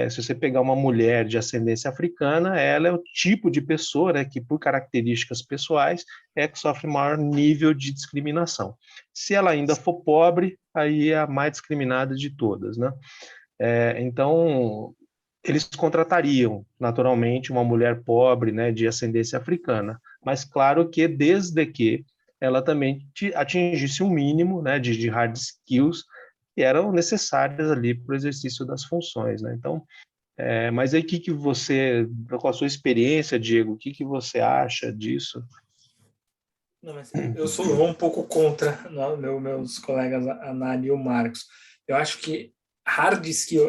se você pegar uma mulher de ascendência africana, ela é o tipo de pessoa, né, que, por características pessoais, que sofre maior nível de discriminação. Se ela ainda for pobre, aí é a mais discriminada de todas, né? Então, eles contratariam, naturalmente, uma mulher pobre, né, de ascendência africana, mas claro que desde que ela também atingisse um mínimo, né, de hard skills que eram necessárias ali para o exercício das funções, né? Então, mas aí que você, com a sua experiência, Diego, o que você acha disso? Não, mas eu vou um pouco contra meus colegas Anani e o Marcos. Eu acho que hard skill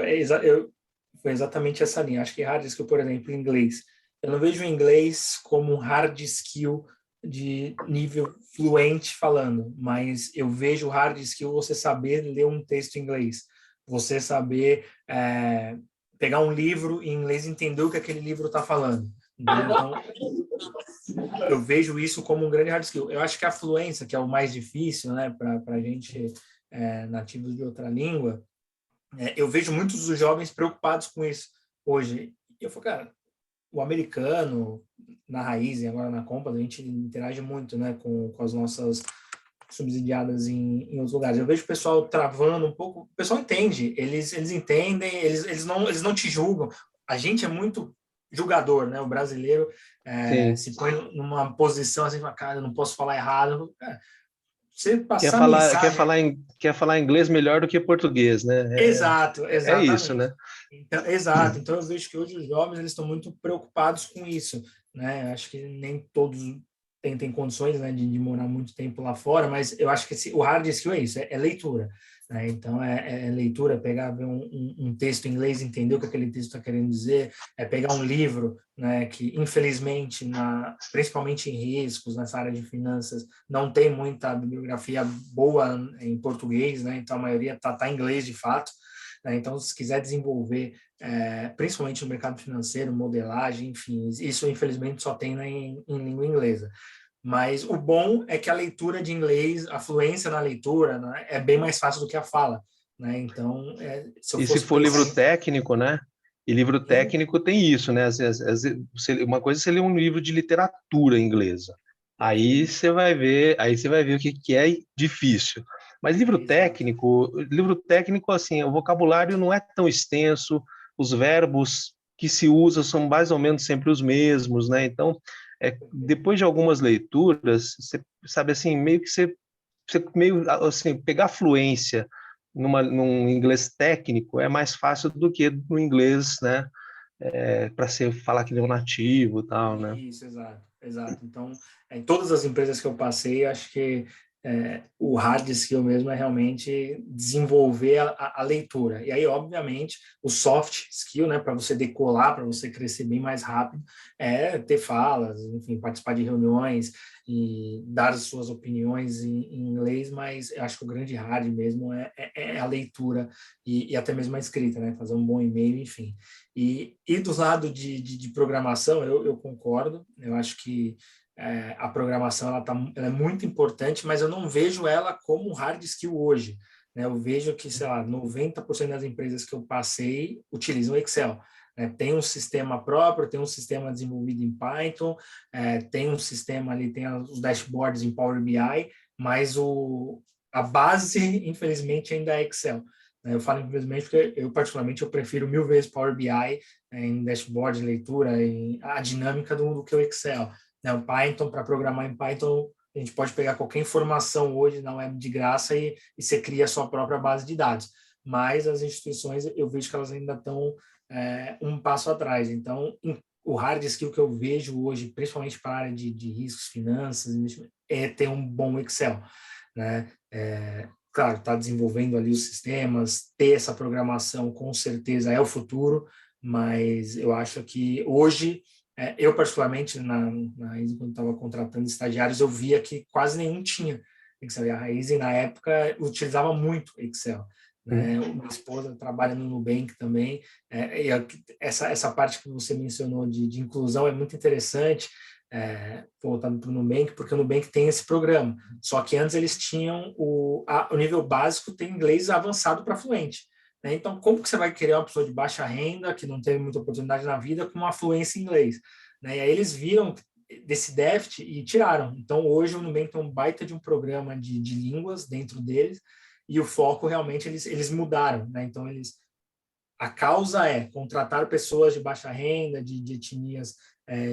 foi exatamente essa linha. Acho que hard skill, por exemplo, inglês. Eu não vejo o inglês como um hard skill de nível fluente falando, mas eu vejo hard skill você saber ler um texto em inglês, você saber pegar um livro em inglês e entender o que aquele livro está falando. Né? Então, eu vejo isso como um grande hard skill. Eu acho que a fluência, que é o mais difícil, né, para a gente nativos de outra língua, eu vejo muitos dos jovens preocupados com isso hoje. E eu falo, cara, o americano, na Raiz e agora na Compass, a gente interage muito, né, com as nossas subsidiadas em outros lugares. Eu vejo o pessoal travando um pouco. O pessoal entende, eles entendem, eles não te julgam. A gente é muito julgador, né? O brasileiro se põe numa posição assim, cara, eu não posso falar errado. Você passar mensagem... Quer falar inglês melhor do que português, né? Exato, exatamente. É isso, né? Então, exato. Então, eu vejo que hoje os jovens eles estão muito preocupados com isso, né? Acho que nem todos têm condições, né, de morar muito tempo lá fora, mas eu acho que o hard skill é isso, é leitura. Né? Então, é leitura, pegar, ver um texto em inglês, entender o que aquele texto está querendo dizer, pegar um livro, né, que, infelizmente, principalmente em riscos, nessa área de finanças, não tem muita bibliografia boa em português, né? Então, a maioria tá em inglês, de fato. Né? Então, se quiser desenvolver, principalmente no mercado financeiro, modelagem, enfim, isso, infelizmente, só tem em língua inglesa. Mas o bom é que a leitura de inglês, a fluência na leitura, né, é bem mais fácil do que a fala. Né? Então, se for livro técnico, né? E livro técnico tem isso, né? Uma coisa é você ler um livro de literatura inglesa. Aí você vai ver o que é difícil. Mas livro técnico, assim, o vocabulário não é tão extenso, os verbos que se usam são mais ou menos sempre os mesmos, né? Então, depois de algumas leituras, você sabe assim, meio que você meio assim, pegar fluência num inglês técnico é mais fácil do que no inglês, né? Para você falar que nem um nativo e tal, né? Isso, exato. Então, em todas as empresas que eu passei, acho que o hard skill mesmo é realmente desenvolver a leitura. E aí, obviamente, o soft skill, né, para você decolar, para você crescer bem mais rápido, é ter falas, enfim, participar de reuniões e dar as suas opiniões em inglês, mas eu acho que o grande hard mesmo é a leitura e até mesmo a escrita, né, fazer um bom e-mail, enfim. E do lado de programação, eu concordo, eu acho que a programação ela é muito importante, mas eu não vejo ela como um hard skill hoje. Né? Eu vejo que, sei lá, 90% das empresas que eu passei utilizam Excel. Né? Tem um sistema próprio, tem um sistema desenvolvido em Python, tem um sistema ali, tem os dashboards em Power BI, mas a base, infelizmente, ainda é Excel. Eu falo infelizmente porque eu, particularmente, eu prefiro 1000 vezes Power BI em dashboard, leitura, a dinâmica do que o Excel. O Python, para programar em Python, a gente pode pegar qualquer informação hoje na web de graça e você cria a sua própria base de dados. Mas as instituições, eu vejo que elas ainda estão um passo atrás. Então, o hard skill que eu vejo hoje, principalmente para a área de riscos, finanças, é ter um bom Excel. Né? Claro, está desenvolvendo ali os sistemas, ter essa programação com certeza é o futuro, mas eu acho que hoje, eu particularmente, na Raiz, quando estava contratando estagiários, eu via que quase nenhum tinha Excel. A Raiz, na época, utilizava muito Excel. Né? Minha esposa trabalha no Nubank também, e essa parte que você mencionou de inclusão é muito interessante, voltado para o Nubank, porque o Nubank tem esse programa. Só que antes eles tinham o nível básico, tem inglês avançado para fluente. Né? Então, como que você vai querer uma pessoa de baixa renda, que não teve muita oportunidade na vida, com uma fluência em inglês? Né? E aí eles viram desse déficit e tiraram. Então, hoje o Nubank tem um baita de um programa de línguas dentro deles, e o foco realmente eles mudaram. Né? Então, a causa é contratar pessoas de baixa renda, de etnias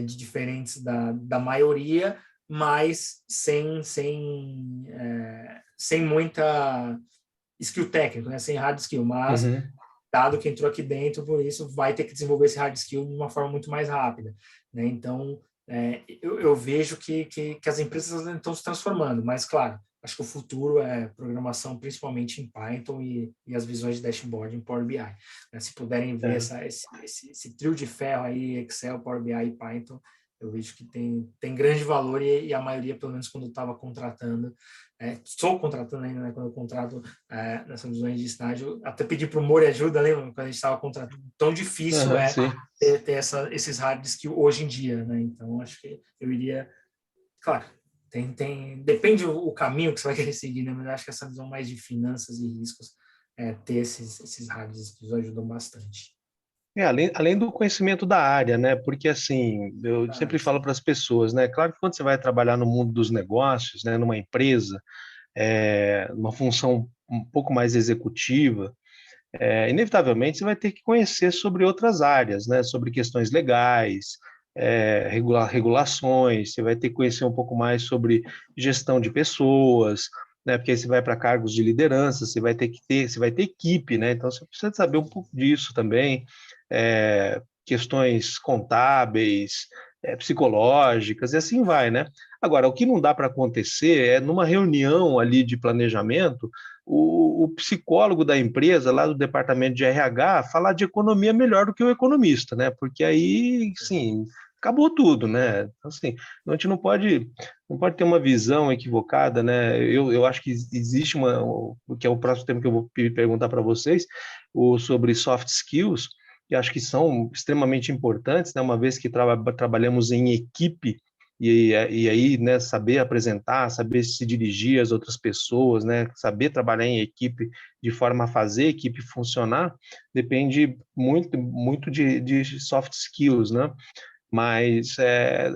de diferentes da maioria, mas sem muita skill técnico, né? Sem hard skill, mas dado que entrou aqui dentro, por isso vai ter que desenvolver esse hard skill de uma forma muito mais rápida. Né? Então, eu vejo que as empresas estão se transformando, mas, claro, acho que o futuro é programação principalmente em Python e as visões de dashboard em Power BI. Né? Se puderem ver esse trio de ferro aí, Excel, Power BI e Python, eu vejo que tem grande valor e a maioria, pelo menos quando eu estava contratando, estou contratando ainda, né, quando eu contrato nessas visões de estágio, até pedi para o Mori ajuda, lembra? Quando a gente estava contratando, tão difícil Sim. ter esses hard skills hoje em dia, né? Então, acho que eu iria... Claro, depende o caminho que você vai querer seguir, né? Mas eu acho que essa visão mais de finanças e riscos, ter esses hard skills ajudam bastante. Além do conhecimento da área, né? Porque assim, eu sempre falo para as pessoas, né? Claro que quando você vai trabalhar no mundo dos negócios, né, numa empresa, uma função um pouco mais executiva, inevitavelmente você vai ter que conhecer sobre outras áreas, né? Sobre questões legais, regulações, você vai ter que conhecer um pouco mais sobre gestão de pessoas, né? Porque aí você vai para cargos de liderança, você vai ter equipe, né? Então você precisa saber um pouco disso também, questões contábeis, psicológicas, e assim vai, né? Agora, o que não dá para acontecer é numa reunião ali de planejamento, o psicólogo da empresa, lá do departamento de RH, falar de economia melhor do que o economista, né? Porque aí, sim, acabou tudo, né? Então, assim, a gente não pode ter uma visão equivocada, né? Eu acho que existe que é o próximo tema que eu vou perguntar para vocês, sobre soft skills, que acho que são extremamente importantes, né? Uma vez que trabalhamos em equipe, e aí, né, saber apresentar, saber se dirigir às outras pessoas, né, saber trabalhar em equipe de forma a fazer a equipe funcionar, depende muito, muito de soft skills, né? Mas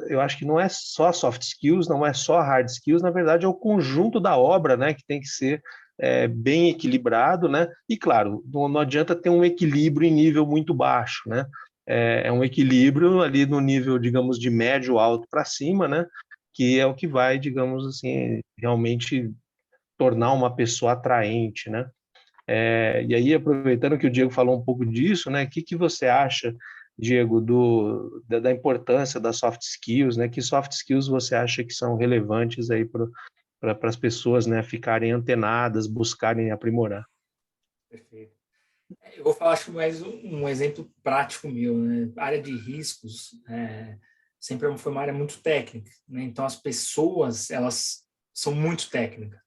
eu acho que não é só soft skills, não é só hard skills, na verdade é o conjunto da obra, né, que tem que ser bem equilibrado, né? E claro, não adianta ter um equilíbrio em nível muito baixo, né? É um equilíbrio ali no nível, digamos, de médio alto para cima, né? Que é o que vai, digamos assim, realmente tornar uma pessoa atraente, né? E aí, aproveitando que o Diego falou um pouco disso, né? O que você acha, Diego, da importância das soft skills, né? Que soft skills você acha que são relevantes aí para as pessoas, né, ficarem antenadas, buscarem aprimorar? Perfeito. Eu vou falar, acho que mais um exemplo prático meu, né? A área de riscos sempre foi uma área muito técnica, né? Então, as pessoas, elas são muito técnicas,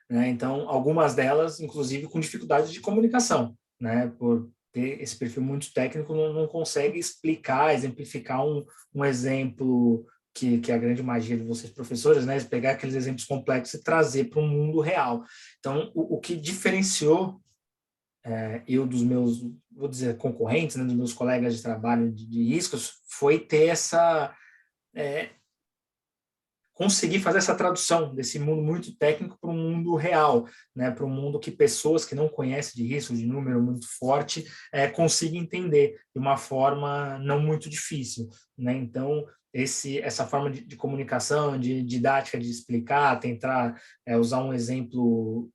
né? Então, algumas delas, inclusive, com dificuldades de comunicação, né? Por ter esse perfil muito técnico, não consegue explicar, exemplificar um exemplo que é a grande magia de vocês, professores, né? Pegar aqueles exemplos complexos e trazer para o mundo real. Então, o que diferenciou eu dos meus, vou dizer, concorrentes, né, dos meus colegas de trabalho de riscos, foi ter conseguir fazer essa tradução desse mundo muito técnico para um mundo real, né, para um mundo que pessoas que não conhecem de risco, de número muito forte, consigam entender de uma forma não muito difícil, né? Então, essa forma de comunicação, de didática, de explicar, tentar usar um exemplo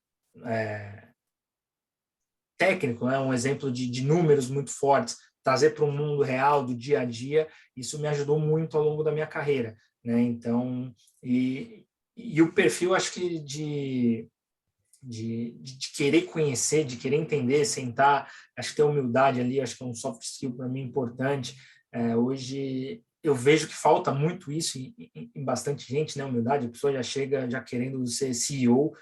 técnico, né? Um exemplo de números muito fortes, trazer para o mundo real, do dia a dia, isso me ajudou muito ao longo da minha carreira, né? Então, e o perfil, acho que de querer conhecer, de querer entender, sentar, acho que ter humildade ali, acho que é um soft skill para mim importante. Hoje eu vejo que falta muito isso em bastante gente, né? Humildade, a pessoa já chega já querendo ser CEO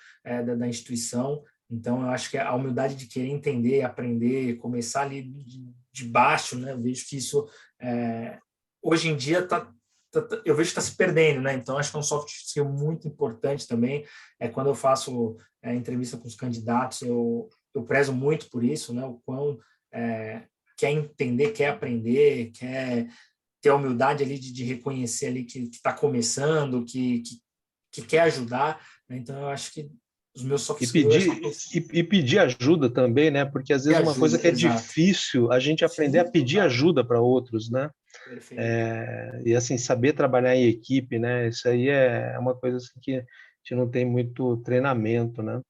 da instituição. Então, eu acho que a humildade de querer entender, aprender, começar ali de baixo, né? Eu vejo que isso, hoje em dia, eu vejo que está se perdendo, né? Então, acho que é um soft skill muito importante também. Quando eu faço entrevista com os candidatos, eu prezo muito por isso, né? O quão quer entender, quer aprender, quer ter a humildade ali de reconhecer ali que está começando, que quer ajudar, né? Então, eu acho que os meus soft E skills, eu acho pedir, e pedir ajuda também, né? Porque às que vezes uma coisa ajuda, que é exato. difícil a gente aprender a Sim, pedir ajuda para outros, né? perfeito. E assim, saber trabalhar em equipe, né? Isso aí é uma coisa assim, que a gente não tem muito treinamento, né?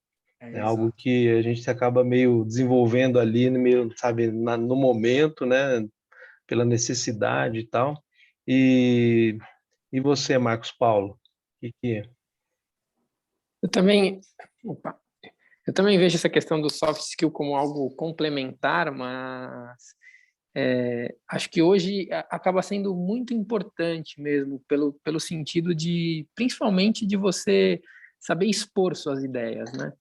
É algo Exato. que a gente acaba meio desenvolvendo ali, meio, sabe, no momento, né? Pela necessidade e tal. E, e você, Marcos Paulo? Que é? Eu também, opa, eu também vejo essa questão do soft skill como algo complementar, mas acho que hoje acaba sendo muito importante mesmo, pelo sentido de, principalmente, de você saber expor suas ideias, né?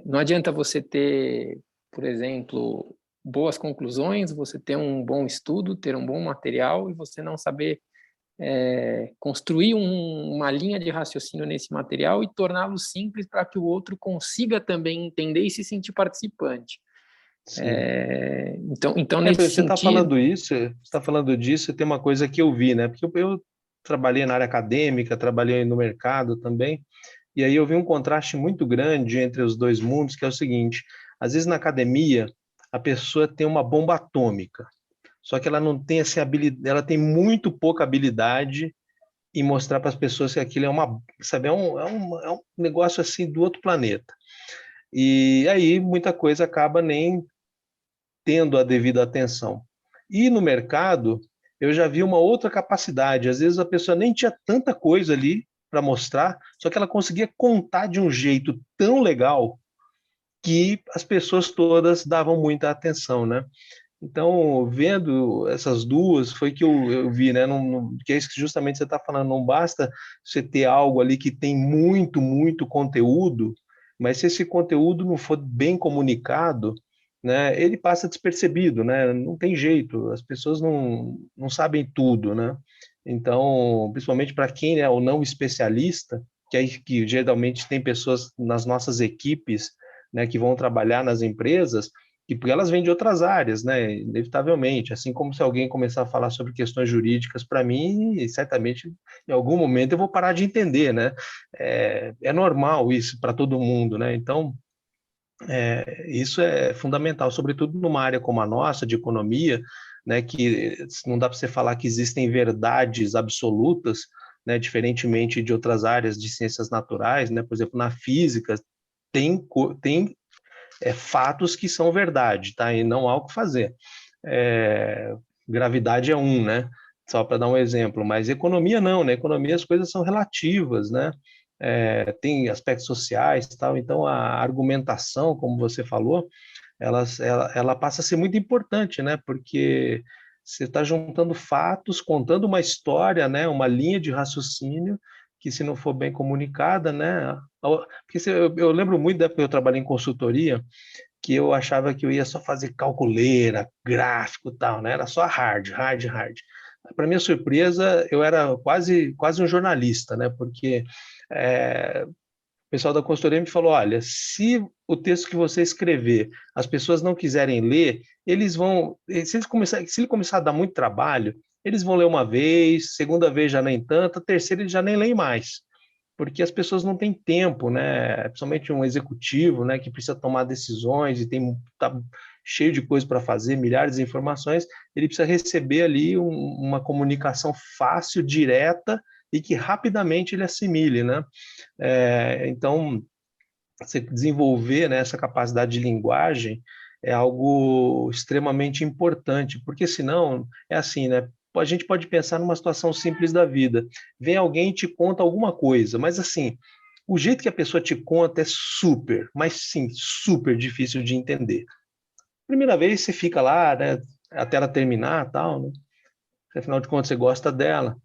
Não adianta você ter, por exemplo, boas conclusões, você ter um bom estudo, ter um bom material e você não saber construir uma linha de raciocínio nesse material e torná-lo simples para que o outro consiga também entender e se sentir participante. Então nesse Você está sentido, falando isso, você está falando disso, tem uma coisa que eu vi, né? Porque eu trabalhei na área acadêmica, trabalhei no mercado também, e aí eu vi um contraste muito grande entre os dois mundos, que é o seguinte: às vezes na academia a pessoa tem uma bomba atômica, só que ela não tem assim, habilidade, ela tem muito pouca habilidade em mostrar para as pessoas que aquilo é uma, sabe, é um negócio assim do outro planeta. E aí muita coisa acaba nem tendo a devida atenção. E no mercado, eu já vi uma outra capacidade. Às vezes a pessoa nem tinha tanta coisa ali para mostrar, só que ela conseguia contar de um jeito tão legal que as pessoas todas davam muita atenção, né? Então, vendo essas duas, foi que eu vi, né? Que é isso que justamente você está falando, não basta você ter algo ali que tem muito, muito conteúdo, mas se esse conteúdo não for bem comunicado, né, ele passa despercebido, né? Não tem jeito, as pessoas não sabem tudo, né? Então, principalmente para quem é o não especialista, que geralmente tem pessoas nas nossas equipes, né, que vão trabalhar nas empresas, e porque elas vêm de outras áreas, né? Inevitavelmente. Assim como se alguém começar a falar sobre questões jurídicas para mim, certamente em algum momento eu vou parar de entender, né? É normal isso para todo mundo, né? Então, isso é fundamental, sobretudo numa área como a nossa, de economia, né? Que não dá para você falar que existem verdades absolutas, né? Diferentemente de outras áreas de ciências naturais, né? Por exemplo, na física, tem fatos que são verdade, tá? E não há o que fazer. Gravidade é um, né? Só para dar um exemplo, mas economia não, né? Economia as coisas são relativas, né? Tem aspectos sociais, tal. Então a argumentação, como você falou, ela passa a ser muito importante, né? Porque você está juntando fatos, contando uma história, né? Uma linha de raciocínio que, se não for bem comunicada, né? Porque eu lembro muito da época que eu trabalhei em consultoria, que eu achava que eu ia só fazer calculeira, gráfico e tal, né? Era só hard, hard, hard. Para minha surpresa, eu era quase um jornalista, né? Porque o pessoal da consultoria me falou: olha, se o texto que você escrever as pessoas não quiserem ler, eles vão, se ele começar a dar muito trabalho, eles vão ler uma vez, segunda vez já nem tanto, a terceira eles já nem leem mais, porque as pessoas não têm tempo, né? Principalmente um executivo, né, que precisa tomar decisões e tá cheio de coisa para fazer, milhares de informações, ele precisa receber ali uma comunicação fácil, direta e que rapidamente ele assimile, né? Então, você desenvolver, né, essa capacidade de linguagem é algo extremamente importante, porque senão é assim, né? A gente pode pensar numa situação simples da vida. Vem alguém e te conta alguma coisa, mas assim, o jeito que a pessoa te conta é super, mas sim, super difícil de entender. Primeira vez você fica lá, né, até ela terminar, tal, né? Afinal de contas você gosta dela.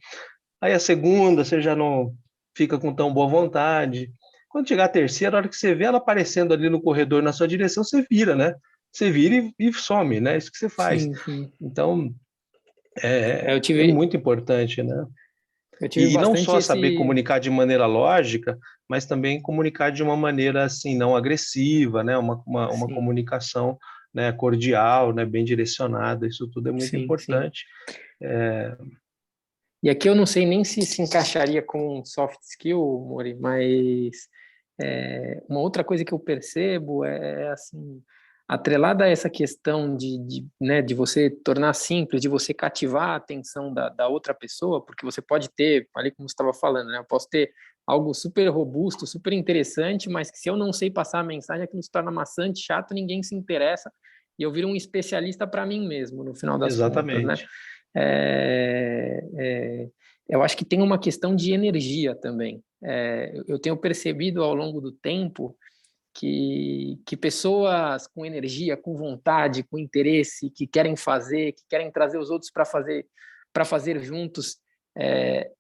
Aí a segunda você já não fica com tão boa vontade. Quando chegar a terceira, a hora que você vê ela aparecendo ali no corredor na sua direção, você vira, né? Você vira e some, né? Isso que você faz. sim, sim. Então, Eu é tive, muito importante, né? eu tive E não bastante só saber esse... comunicar de maneira lógica, mas também comunicar de uma maneira assim, não agressiva, né? Uma Sim, comunicação, né, cordial, né, bem direcionada. Isso tudo é muito sim, sim. importante. E aqui eu não sei nem se encaixaria com um soft skill, Mori, mas uma outra coisa que eu percebo assim, atrelada a essa questão né, de você tornar simples, de você cativar a atenção da outra pessoa, porque você pode ter, ali como você estava falando, né, eu posso ter algo super robusto, super interessante, mas que se eu não sei passar a mensagem, aquilo se torna maçante, chato, ninguém se interessa, e eu viro um especialista para mim mesmo, no final das contas, né? Exatamente. É, é, eu acho que tem uma questão de energia também. Eu tenho percebido ao longo do tempo que pessoas com energia, com vontade, com interesse, que querem fazer, que querem trazer os outros para fazer juntos,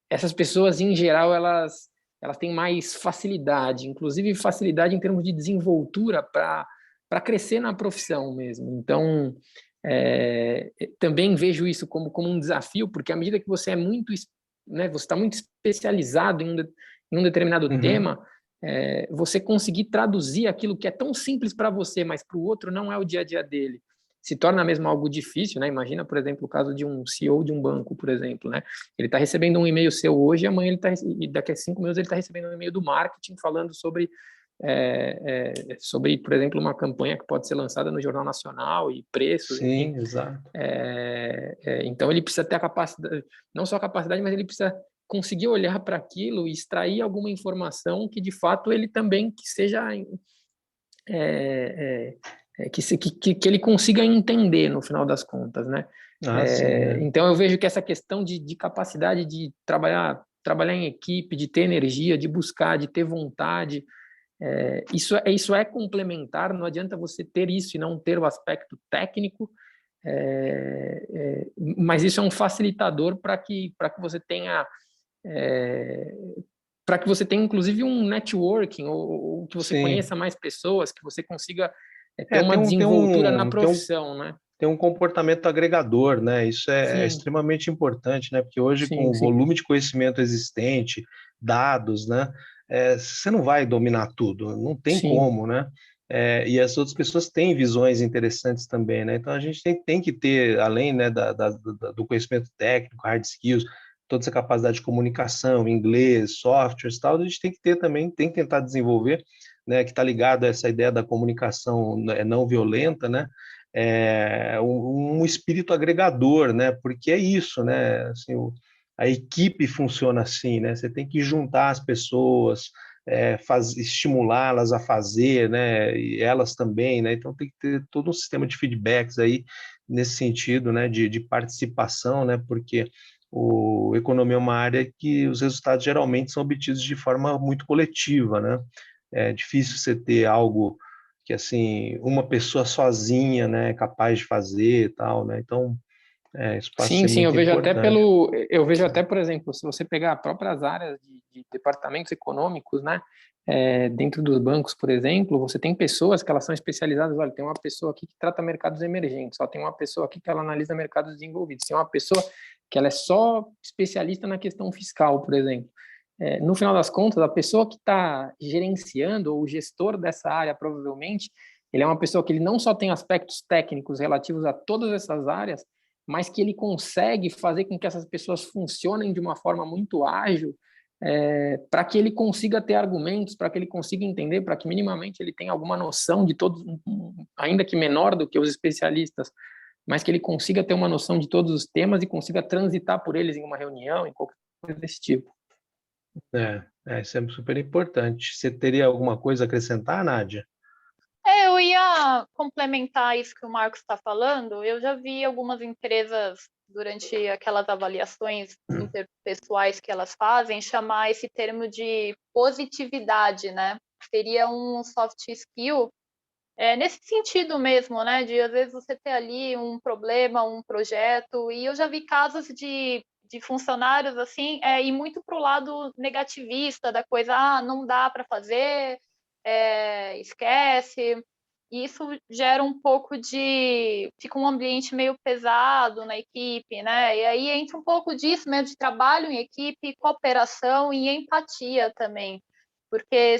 essas pessoas, em geral, elas têm mais facilidade, inclusive facilidade em termos de desenvoltura para crescer na profissão mesmo. Então, também vejo isso como um desafio, porque à medida que você é muito, né, você está muito especializado em um determinado tema, você conseguir traduzir aquilo que é tão simples para você, mas para o outro não é o dia a dia dele, se torna mesmo algo difícil, né? Imagina, por exemplo, o caso de um CEO de um banco, por exemplo, né? Ele está recebendo um e-mail seu hoje, amanhã e daqui a 5 minutos ele está recebendo um e-mail do marketing falando sobre, por exemplo, uma campanha que pode ser lançada no Jornal Nacional e preços, Sim, enfim. exato. Então ele precisa ter a capacidade, não só a capacidade, mas ele precisa conseguir olhar para aquilo e extrair alguma informação que de fato ele também que seja que ele consiga entender no final das contas, né? Sim, Então eu vejo que essa questão de capacidade de trabalhar em equipe, de ter energia, de buscar, de ter vontade, isso é complementar. Não adianta você ter isso e não ter o aspecto técnico. Mas isso é um facilitador para que você tenha inclusive um networking, ou que você sim. conheça mais pessoas, que você consiga ter uma Tem desenvoltura na profissão, né? tem um comportamento agregador, né? Isso é Sim, extremamente importante, né? Porque hoje, com sim, o sim, volume de conhecimento existente, dados, né? Você não vai dominar tudo, não tem sim, como, né? E as outras pessoas têm visões interessantes também, né? Então a gente tem que ter, além, né, do conhecimento técnico, hard skills, toda essa capacidade de comunicação, inglês, softwares, tal, a gente tem que ter também, tem que tentar desenvolver, né? Que está ligado a essa ideia da comunicação não violenta, né? Um espírito agregador, né? Porque é isso, né? Assim, a equipe funciona assim, né? Você tem que juntar as pessoas, estimulá-las a fazer, né? E elas também, né? Então tem que ter todo um sistema de feedbacks aí nesse sentido, né? De participação, né? Porque economia é uma área que os resultados geralmente são obtidos de forma muito coletiva, né? É difícil você ter algo que assim uma pessoa sozinha, né, é capaz de fazer e tal, né? Então, isso passa a sim, ser sim. muito importante. Eu vejo até, por exemplo, se você pegar próprias áreas de departamentos econômicos, né? Dentro dos bancos, por exemplo, você tem pessoas que elas são especializadas. Olha, tem uma pessoa aqui que trata mercados emergentes, só tem uma pessoa aqui que ela analisa mercados desenvolvidos, tem uma pessoa que ela é só especialista na questão fiscal, por exemplo. No final das contas, a pessoa que está gerenciando, ou o gestor dessa área, provavelmente, ele é uma pessoa que ele não só tem aspectos técnicos relativos a todas essas áreas, mas que ele consegue fazer com que essas pessoas funcionem de uma forma muito ágil, para que ele consiga ter argumentos, para que ele consiga entender, para que minimamente ele tenha alguma noção de todos, ainda que menor do que os especialistas, mas que ele consiga ter uma noção de todos os temas e consiga transitar por eles em uma reunião, em qualquer coisa desse tipo. Isso é super importante. Você teria alguma coisa a acrescentar, Nádia? Eu ia complementar isso que o Marcos está falando. Eu já vi algumas empresas, durante aquelas avaliações interpessoais que elas fazem, chamar esse termo de positividade, né? Seria um soft skill, nesse sentido mesmo, né? De às vezes você ter ali um problema, um projeto, e eu já vi casos de funcionários assim, ir muito para o lado negativista da coisa, não dá para fazer, esquece. E isso gera um pouco fica um ambiente meio pesado na equipe, né? E aí entra um pouco disso mesmo, de trabalho em equipe, cooperação e empatia também. Porque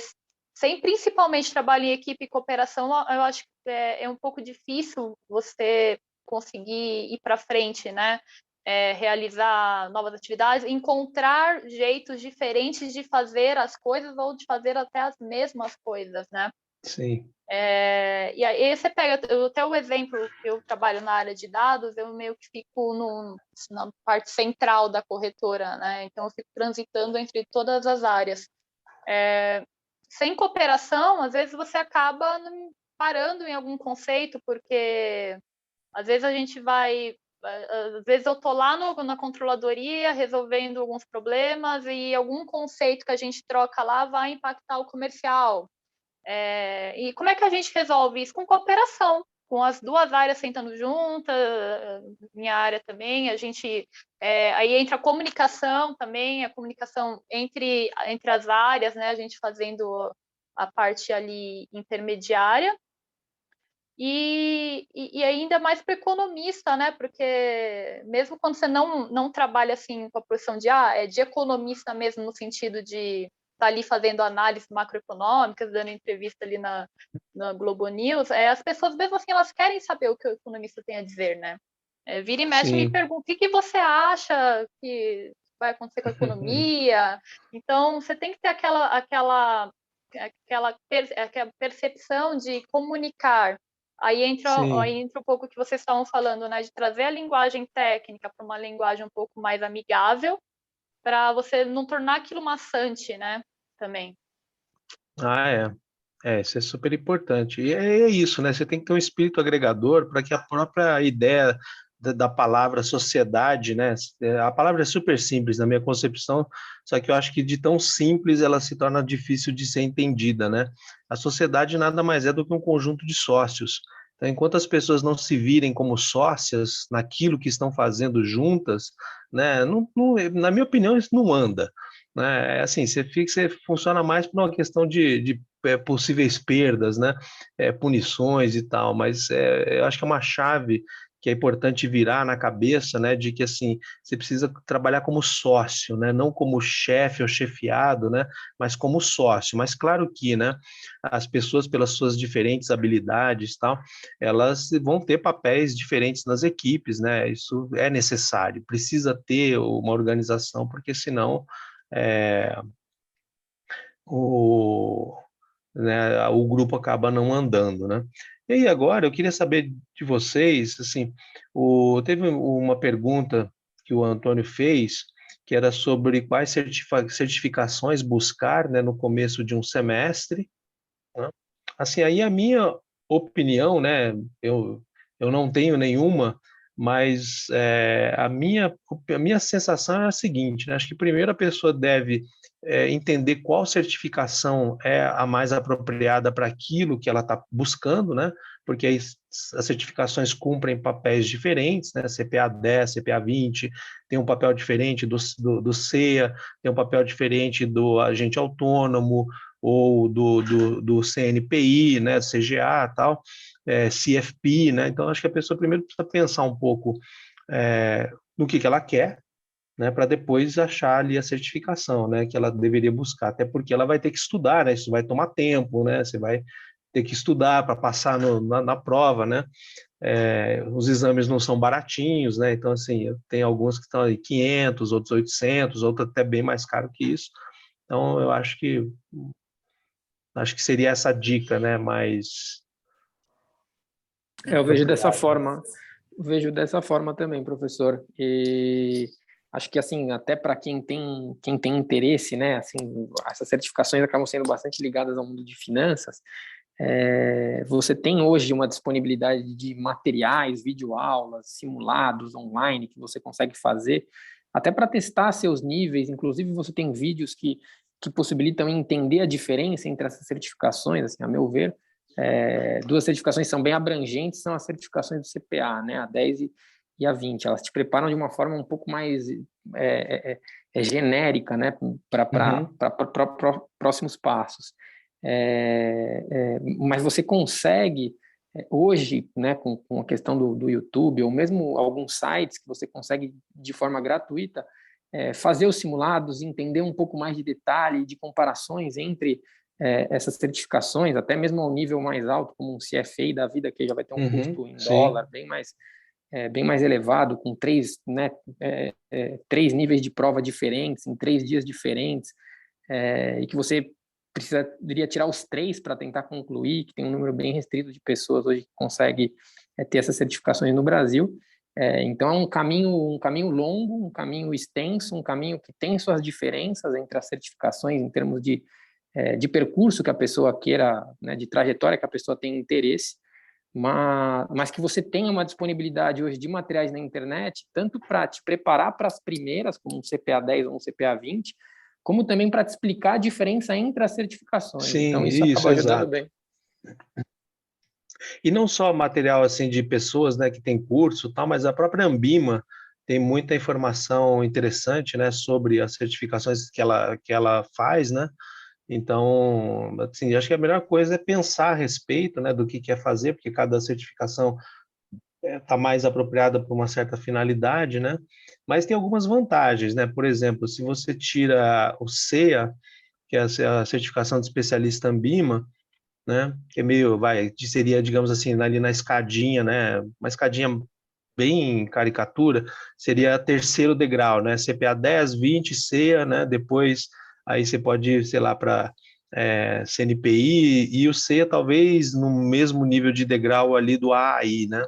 sem principalmente trabalho em equipe e cooperação, eu acho que é um pouco difícil você conseguir ir para frente, né? Realizar novas atividades, encontrar jeitos diferentes de fazer as coisas ou de fazer até as mesmas coisas, né? Sim. E aí você pega até o exemplo, eu trabalho na área de dados, eu meio que fico na parte central da corretora, né? Então eu fico transitando entre todas as áreas. Sem cooperação, às vezes você acaba parando em algum conceito, porque às vezes a gente vai. Às vezes eu estou lá na controladoria resolvendo alguns problemas e algum conceito que a gente troca lá vai impactar o comercial. E como é que a gente resolve isso? Com cooperação, com as duas áreas sentando juntas, minha área também, a gente... aí entra a comunicação também, a comunicação entre as áreas, né? A gente fazendo a parte ali intermediária, e ainda mais para o economista, né? Porque mesmo quando você não trabalha assim com a profissão de economista mesmo, no sentido de estar ali fazendo análise macroeconômicas, dando entrevista ali na Globo News, as pessoas mesmo assim elas querem saber o que o economista tem a dizer, né? Vira e mexe me Sim. pergunta: o que você acha que vai acontecer com a economia? Então você tem que ter aquela percepção de comunicar. Aí entra um pouco o que vocês estavam falando, né, de trazer a linguagem técnica para uma linguagem um pouco mais amigável, para você não tornar aquilo maçante, né, também. Isso é super importante. E é isso, né? Você tem que ter um espírito agregador para que a própria ideia da palavra sociedade, né? A palavra é super simples na minha concepção, só que eu acho que de tão simples ela se torna difícil de ser entendida, né? A sociedade nada mais é do que um conjunto de sócios. Então, enquanto as pessoas não se virem como sócias naquilo que estão fazendo juntas, né? Na minha opinião, isso não anda. Né? É assim, você funciona mais por uma questão de possíveis perdas, né? Punições e tal, mas eu acho que é uma chave que é importante virar na cabeça, né? De que assim você precisa trabalhar como sócio, né? Não como chefe ou chefiado, né? Mas como sócio. Mas claro que, né? As pessoas pelas suas diferentes habilidades, tal, elas vão ter papéis diferentes nas equipes, né? Isso é necessário. Precisa ter uma organização, porque senão o, né, o grupo acaba não andando, né? E aí agora eu queria saber de vocês, assim, teve uma pergunta que o Antônio fez, que era sobre quais certificações buscar, né, no começo de um semestre, né? Assim, aí a minha opinião, né, eu não tenho nenhuma, mas a minha sensação é a seguinte, né, acho que primeiro a pessoa deve entender qual certificação é a mais apropriada para aquilo que ela está buscando, né, porque aí as certificações cumprem papéis diferentes, né, CPA 10, CPA 20, tem um papel diferente do CEA, tem um papel diferente do agente autônomo, ou do CNPI, né, CGA, tal, CFP, né, então acho que a pessoa primeiro precisa pensar um pouco no que ela quer, né, para depois achar ali a certificação, né, que ela deveria buscar, até porque ela vai ter que estudar, né, isso vai tomar tempo, né, você vai ter que estudar para passar na prova, né, os exames não são baratinhos, né, então assim, tem alguns que estão aí 500, outros 800, outros até bem mais caro que isso, então eu acho que seria essa dica, né? Mas eu vejo dessa forma. Vejo dessa forma também, professor. E acho que assim, até para quem tem interesse, né? Assim, essas certificações acabam sendo bastante ligadas ao mundo de finanças. Você tem hoje uma disponibilidade de materiais, videoaulas, simulados online que você consegue fazer, até para testar seus níveis. Inclusive, você tem vídeos que possibilitam entender a diferença entre essas certificações, assim, a meu ver. Duas certificações são bem abrangentes, são as certificações do CPA, né, a 10 e a 20. Elas te preparam de uma forma um pouco mais genérica, né, para próximos passos. Mas você consegue, hoje, né, com a questão do YouTube, ou mesmo alguns sites que você consegue de forma gratuita, fazer os simulados, entender um pouco mais de detalhe, de comparações entre essas certificações, até mesmo ao nível mais alto, como um CFA da vida, que já vai ter um custo em dólar bem mais elevado, com três níveis de prova diferentes, em 3 dias diferentes, e que você precisaria tirar os 3 para tentar concluir, que tem um número bem restrito de pessoas hoje que consegue ter essas certificações no Brasil. Então é um caminho longo, um caminho extenso, um caminho que tem suas diferenças entre as certificações em termos de percurso que a pessoa queira, né, de trajetória que a pessoa tem interesse, mas que você tenha uma disponibilidade hoje de materiais na internet, tanto para te preparar para as primeiras, como um CPA 10 ou um CPA 20, como também para te explicar a diferença entre as certificações. Sim, Então, isso isso, acaba ajudando exato. bem. E não só material assim de pessoas, né, que tem curso, e tal, mas a própria Ambima tem muita informação interessante, né, sobre as certificações que ela faz, né? Então, assim, acho que a melhor coisa é pensar a respeito, né, do que quer fazer, porque cada certificação está mais apropriada para uma certa finalidade, né? Mas tem algumas vantagens, né? Por exemplo, se você tira o CEA, que é a certificação de especialista Ambima, né? Que é meio, seria, digamos assim, ali na escadinha, né? Uma escadinha bem caricatura, seria terceiro degrau, né? CPA 10, 20, CEA, né? Depois, aí você pode ir, sei lá, para CNPI, e o CEA talvez no mesmo nível de degrau ali do AI, né?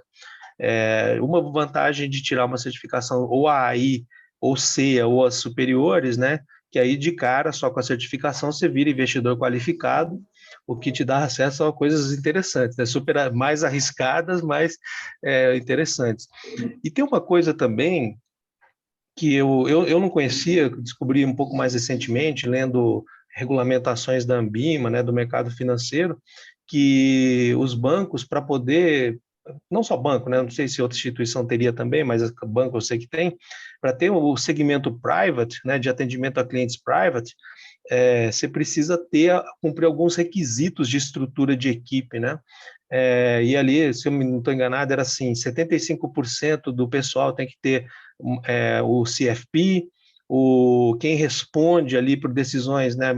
Uma vantagem de tirar uma certificação ou AI, ou CEA, ou as superiores, né? Que aí de cara, só com a certificação, você vira investidor qualificado, o que te dá acesso a coisas interessantes, né? Super mais arriscadas, mas interessantes. E tem uma coisa também que eu não conhecia, descobri um pouco mais recentemente, lendo regulamentações da Ambima, né, do mercado financeiro, que os bancos, para poder, não só banco, né, não sei se outra instituição teria também, mas banco eu sei que tem, para ter o segmento private, né, de atendimento a clientes private, você precisa cumprir alguns requisitos de estrutura de equipe, né? E ali, se eu não estou enganado, era assim, 75% do pessoal tem que ter o CFP, quem responde ali por decisões, né,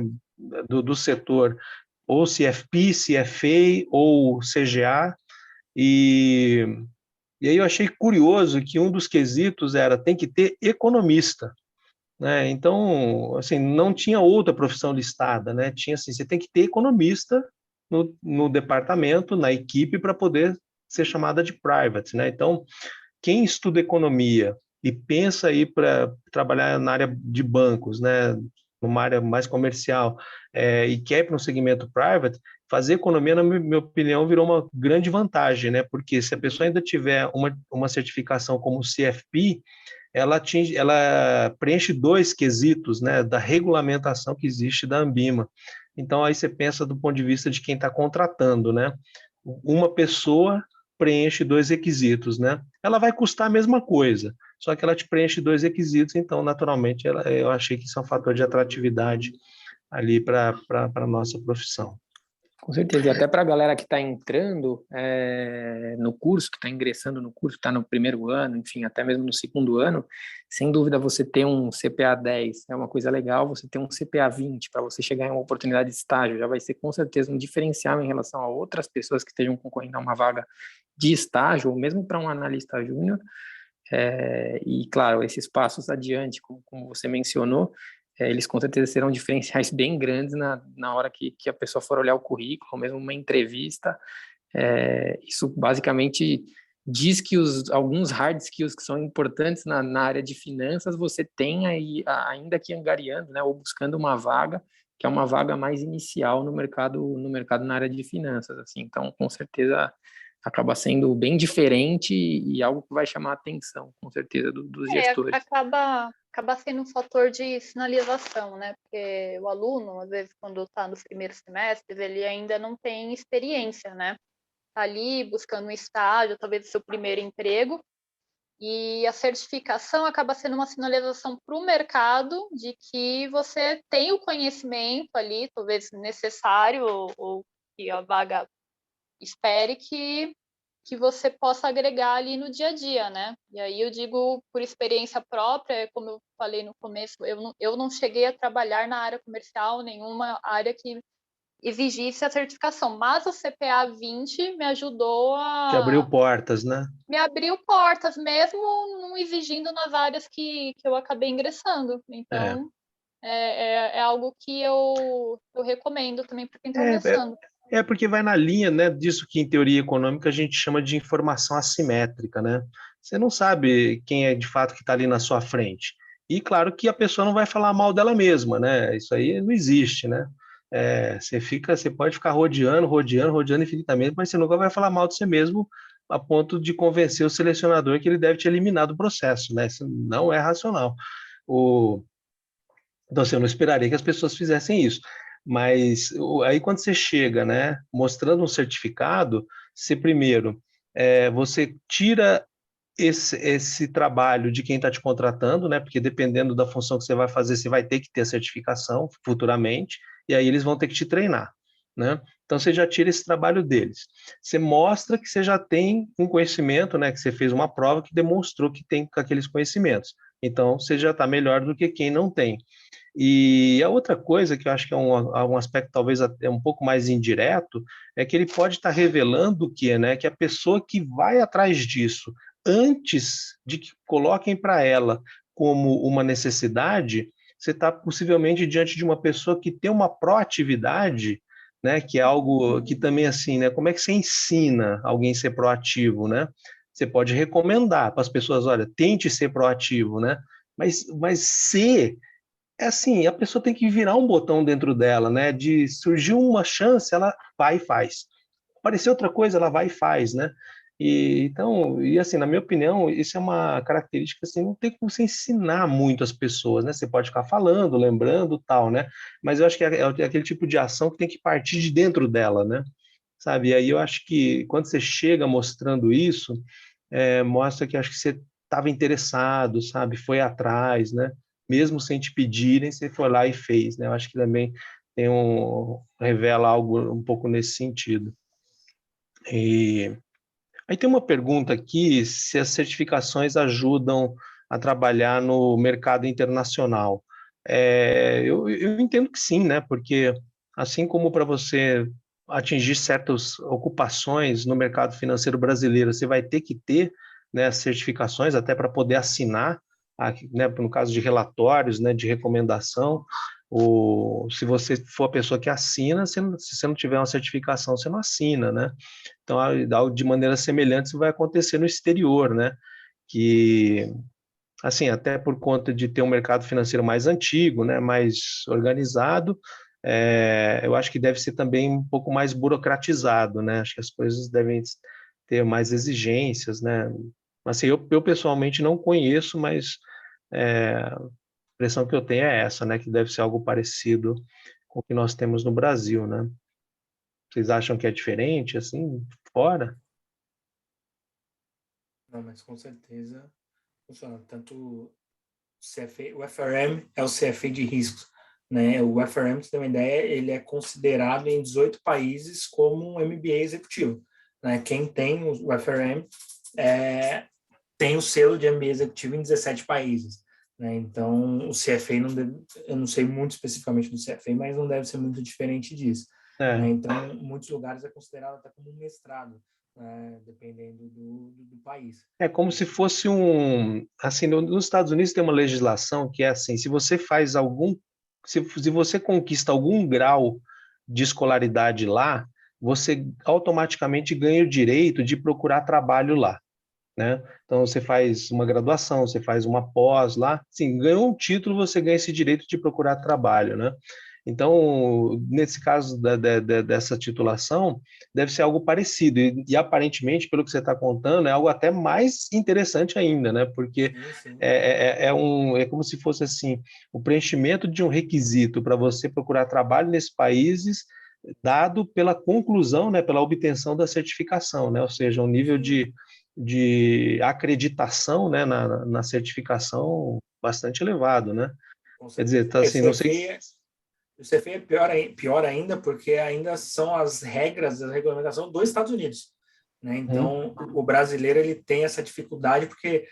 do setor, ou CFP, CFA ou CGA, e aí eu achei curioso que um dos quesitos era tem que ter economista, né? Então, assim, não tinha outra profissão listada, né? Tinha assim, você tem que ter economista no departamento, na equipe, para poder ser chamada de private, né? Então, quem estuda economia e pensa aí para trabalhar na área de bancos, né, numa área mais comercial, e quer ir para um segmento private, fazer economia, na minha opinião, virou uma grande vantagem, né? Porque se a pessoa ainda tiver uma certificação como CFP, ela preenche dois quesitos, né, da regulamentação que existe da Ambima. Então, aí você pensa do ponto de vista de quem está contratando, né? Uma pessoa preenche dois requisitos, né? Ela vai custar a mesma coisa, só que ela te preenche dois requisitos, então, naturalmente, eu achei que isso é um fator de atratividade ali para a nossa profissão. Com certeza, e até para a galera que está entrando no curso, que está ingressando no curso, está no primeiro ano, enfim, até mesmo no segundo ano, sem dúvida você ter um CPA 10 é uma coisa legal, você ter um CPA 20 para você chegar em uma oportunidade de estágio já vai ser com certeza um diferencial em relação a outras pessoas que estejam concorrendo a uma vaga de estágio, ou mesmo para um analista júnior, e claro, esses passos adiante, como você mencionou, eles com certeza serão diferenciais bem grandes na hora que a pessoa for olhar o currículo, ou mesmo uma entrevista. Isso basicamente diz que alguns hard skills que são importantes na área de finanças você tem aí, ainda que angariando, né, ou buscando uma vaga que é uma vaga mais inicial no mercado na área de finanças, assim. Então, com certeza acaba sendo bem diferente e algo que vai chamar a atenção, com certeza, dos gestores. Acaba sendo um fator de sinalização, né? Porque o aluno, às vezes, quando está nos primeiros semestres, ele ainda não tem experiência, né? Está ali buscando um estágio, talvez o seu primeiro emprego, e a certificação acaba sendo uma sinalização para o mercado de que você tem o conhecimento ali, talvez necessário, ou que a vaga espere que você possa agregar ali no dia a dia, né? E aí eu digo por experiência própria, como eu falei no começo, eu não cheguei a trabalhar na área comercial, nenhuma área que exigisse a certificação, mas o CPA 20 me ajudou Te abriu portas, né? Me abriu portas, mesmo não exigindo nas áreas que eu acabei ingressando. Então, é algo que eu recomendo também para quem está ingressando. Porque vai na linha, né, disso que em teoria econômica a gente chama de informação assimétrica, né? Você não sabe quem é de fato que está ali na sua frente. E claro que a pessoa não vai falar mal dela mesma, né? Isso aí não existe, né? Você pode ficar rodeando infinitamente, mas você nunca vai falar mal de você mesmo a ponto de convencer o selecionador que ele deve te eliminar do processo, né? Isso não é racional. Então, assim, eu não esperaria que as pessoas fizessem isso. Mas aí quando você chega, né, mostrando um certificado, você primeiro, você tira esse trabalho de quem está te contratando, né? Porque dependendo da função que você vai fazer, você vai ter que ter a certificação futuramente, e aí eles vão ter que te treinar, né? Então você já tira esse trabalho deles. Você mostra que você já tem um conhecimento, né? Que você fez uma prova que demonstrou que tem aqueles conhecimentos. Então você já está melhor do que quem não tem. E a outra coisa que eu acho que é um aspecto talvez até um pouco mais indireto, é que ele pode estar revelando o quê, né? Que a pessoa que vai atrás disso, antes de que coloquem para ela como uma necessidade, você está possivelmente diante de uma pessoa que tem uma proatividade, né? Que é algo que também assim, né? Como é que você ensina alguém a ser proativo, né? Você pode recomendar para as pessoas, olha, tente ser proativo, né? Mas ser é assim, a pessoa tem que virar um botão dentro dela, né? De surgiu uma chance, ela vai e faz. Apareceu outra coisa, ela vai e faz, né? Então, e assim, na minha opinião, isso é uma característica assim, não tem como você ensinar muito as pessoas, né? Você pode ficar falando, lembrando, tal, né? Mas eu acho que é aquele tipo de ação que tem que partir de dentro dela, né? Sabe? E aí eu acho que quando você chega mostrando isso, mostra que acho que você estava interessado, sabe? Foi atrás, né? Mesmo sem te pedirem, você foi lá e fez, né? Eu acho que também revela algo um pouco nesse sentido. E aí tem uma pergunta aqui, se as certificações ajudam a trabalhar no mercado internacional. Eu entendo que sim, né? Porque assim como para você atingir certas ocupações no mercado financeiro brasileiro, você vai ter que ter, né, certificações até para poder assinar, né, no caso de relatórios, né, de recomendação, ou se você for a pessoa que assina, se você não tiver uma certificação, você não assina, né? Então, de maneira semelhante, isso vai acontecer no exterior, né? Que, assim, até por conta de ter um mercado financeiro mais antigo, né, mais organizado, eu acho que deve ser também um pouco mais burocratizado, né? Acho que as coisas devem ter mais exigências, né? Assim, eu pessoalmente não conheço, mas a impressão que eu tenho é essa, né? Que deve ser algo parecido com o que nós temos no Brasil, né? Vocês acham que é diferente, assim, fora? Não, mas com certeza funciona. Tanto o CFA, o FRM é o CFA de riscos, né? O FRM, pra você ter uma ideia, ele é considerado em 18 países como um MBA executivo, né? Quem tem o FRM tem o selo de MBA executivo em 17 países, né? Então, o CFA não deve, eu não sei muito especificamente do CFA, mas não deve ser muito diferente disso, né? Então, em muitos lugares é considerado até como um mestrado, né? Dependendo do país. É como se fosse assim, nos Estados Unidos tem uma legislação que é assim, se você faz se você conquista algum grau de escolaridade lá, você automaticamente ganha o direito de procurar trabalho lá, né? Então você faz uma graduação, você faz uma pós lá, sim, ganhou um título, você ganha esse direito de procurar trabalho, né? Então, nesse caso dessa titulação, deve ser algo parecido, e aparentemente, pelo que você está contando, é algo até mais interessante ainda, né? Porque Sim, sim. é como se fosse assim, o preenchimento de um requisito para você procurar trabalho nesses países, dado pela conclusão, né, pela obtenção da certificação, né? Ou seja, um nível de acreditação, né, na certificação bastante elevado, né? Com Quer dizer, certeza. tá assim, não sei. O CFA é pior ainda, porque ainda são as regras da regulamentação dos Estados Unidos, né? Então, o brasileiro ele tem essa dificuldade porque,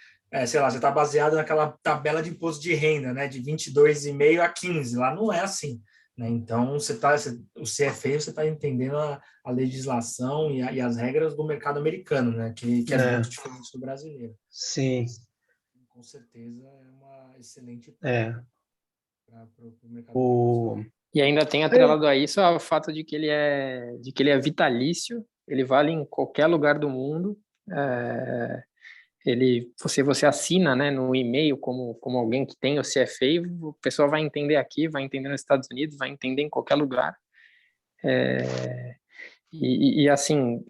sei lá, você está baseado naquela tabela de imposto de renda, né? De 22,5 a 15. Lá não é assim, né? Então, o CFA você está entendendo a legislação e as regras do mercado americano, né? Que é muito diferente do brasileiro. Sim. Com certeza é uma excelente É. para o mercado O... internacional. E ainda tem atrelado a isso o fato de que ele é vitalício, ele vale em qualquer lugar do mundo. Você assina, né, no e-mail como alguém que tem o CFA, o pessoal vai entender aqui, vai entender nos Estados Unidos, vai entender em qualquer lugar. Assim,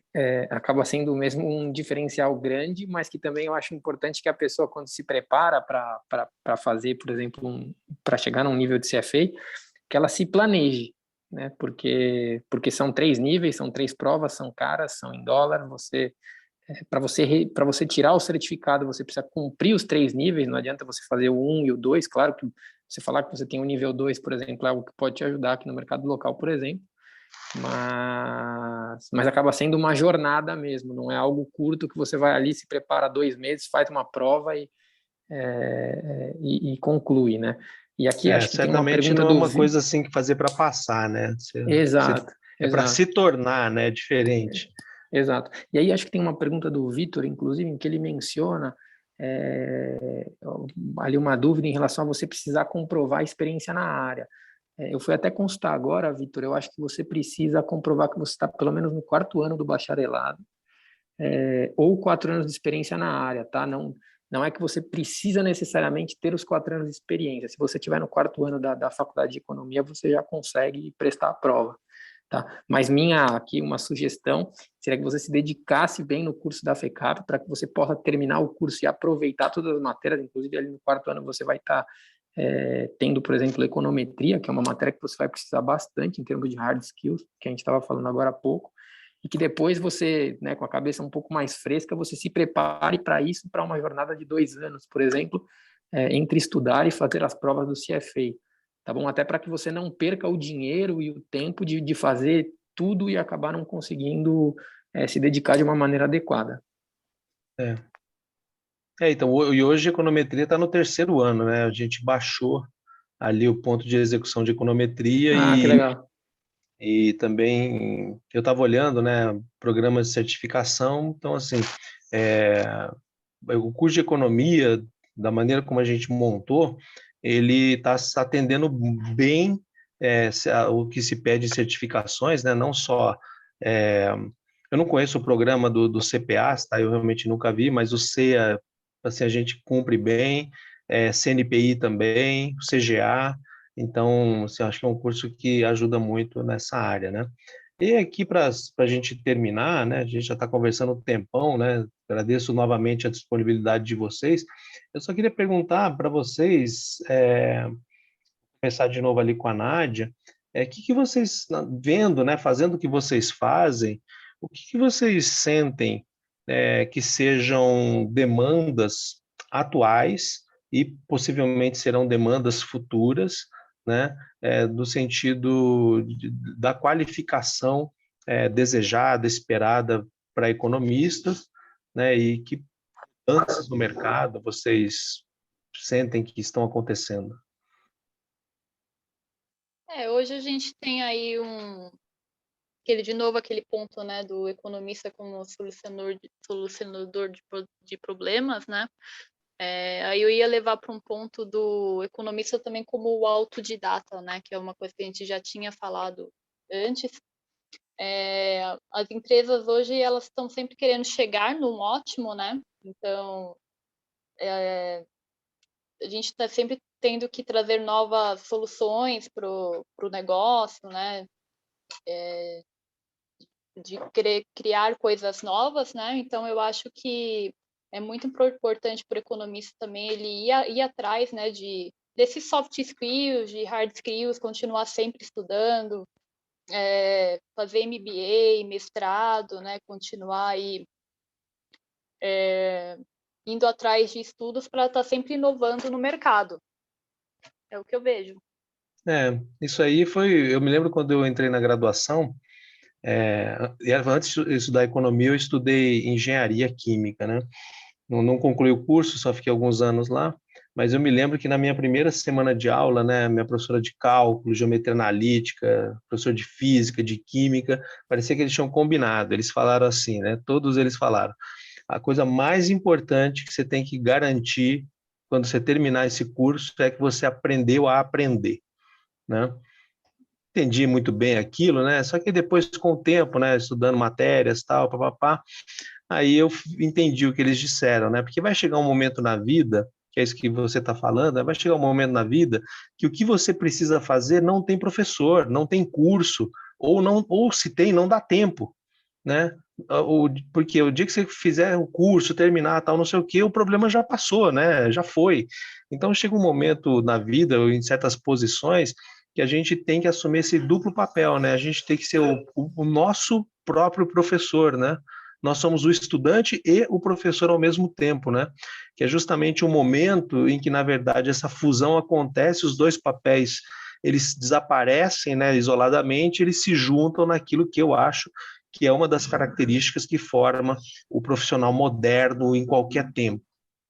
acaba sendo mesmo um diferencial grande, mas que também eu acho importante que a pessoa, quando se prepara para fazer, por exemplo, para chegar num nível de CFA, que ela se planeje, né? Porque são 3 níveis, são 3 provas, são caras, são em dólar. Para você tirar o certificado, você precisa cumprir os 3 níveis. Não adianta você fazer o 1 e o 2. Claro que você falar que você tem o nível 2, por exemplo, é algo que pode te ajudar aqui no mercado local, por exemplo. Mas acaba sendo uma jornada mesmo, não é algo curto que você vai ali, se prepara 2 meses, faz uma prova e conclui, né? E aqui acho que tem uma Certamente pergunta não é do uma coisa assim que fazer para passar, né? Exato, É para exato, se tornar, né? Diferente. exato. E aí acho que tem uma pergunta do Vitor, inclusive, em que ele menciona ali uma dúvida em relação a você precisar comprovar a experiência na área. Eu fui até consultar agora, Vitor, eu acho que você precisa comprovar que você está pelo menos no 4º ano do bacharelado, ou 4 anos de experiência na área, tá? Não é que você precisa necessariamente ter os 4 anos de experiência. Se você estiver no 4º ano da faculdade de economia, você já consegue prestar a prova, tá? Mas aqui uma sugestão seria que você se dedicasse bem no curso da FECAP para que você possa terminar o curso e aproveitar todas as matérias. Inclusive ali no 4º ano você vai estar tendo, por exemplo, econometria, que é uma matéria que você vai precisar bastante em termos de hard skills, que a gente estava falando agora há pouco, e que depois você, né, com a cabeça um pouco mais fresca, você se prepare para isso, para uma jornada de 2 anos, por exemplo, entre estudar e fazer as provas do CFA, tá bom? Até para que você não perca o dinheiro e o tempo de fazer tudo e acabar não conseguindo se dedicar de uma maneira adequada. Então, e hoje a econometria está no 3º ano, né? A gente baixou ali o ponto de execução de econometria Que legal. e também eu estava olhando, né, programas de certificação. Então, assim, o curso de economia, da maneira como a gente montou, ele está atendendo bem o que se pede em certificações, né? Não só eu não conheço o programa do CPA, tá? Eu realmente nunca vi, mas o CEA, assim, a gente cumpre bem, CNPI também, o CGA. Então, assim, acho que é um curso que ajuda muito nessa área, né? E aqui, para a gente terminar, né? A gente já está conversando um tempão, né? Agradeço novamente a disponibilidade de vocês. Eu só queria perguntar para vocês, começar de novo ali com a Nádia, que vocês, vendo, né? Fazendo o que vocês fazem, o que vocês sentem que sejam demandas atuais e possivelmente serão demandas futuras, né, do sentido da qualificação desejada, esperada para economistas, né, e que mudanças no mercado vocês sentem que estão acontecendo? Hoje a gente tem aí aquele ponto, né, do economista como solucionador de problemas, né? Aí eu ia levar para um ponto do economista também como o autodidata, né? Que é uma coisa que a gente já tinha falado antes. As empresas hoje elas estão sempre querendo chegar num ótimo, né? Então a gente está sempre tendo que trazer novas soluções para o negócio, né? De querer criar coisas novas, né? Então eu acho que é muito importante para o economista também ele ir atrás, né, desses soft skills, de hard skills, continuar sempre estudando, fazer MBA, mestrado, né, continuar aí indo atrás de estudos para estar sempre inovando no mercado. É o que eu vejo. Isso aí foi. Eu me lembro quando eu entrei na graduação. Antes de estudar economia, eu estudei engenharia química, né? Não concluí o curso, só fiquei alguns anos lá, mas eu me lembro que na minha primeira semana de aula, né, minha professora de cálculo, geometria analítica, professor de física, de química, parecia que eles tinham combinado. Eles falaram assim, né? Todos eles falaram: a coisa mais importante que você tem que garantir quando você terminar esse curso é que você aprendeu a aprender, né? Entendi muito bem aquilo, né? Só que depois, com o tempo, né, estudando matérias, tal, papapá, aí eu entendi o que eles disseram, né? Porque vai chegar um momento na vida, que é isso que você está falando, né? Vai chegar um momento na vida que o que você precisa fazer não tem professor, não tem curso, ou se tem, não dá tempo, né? Porque o dia que você fizer o curso, terminar, tal, não sei o quê, o problema já passou, né? Já foi. Então chega um momento na vida, ou em certas posições, que a gente tem que assumir esse duplo papel, né? A gente tem que ser o nosso próprio professor, né? Nós somos o estudante e o professor ao mesmo tempo, né? Que é justamente o momento em que, na verdade, essa fusão acontece, os dois papéis eles desaparecem, né, isoladamente, eles se juntam naquilo que eu acho que é uma das características que forma o profissional moderno em qualquer tempo,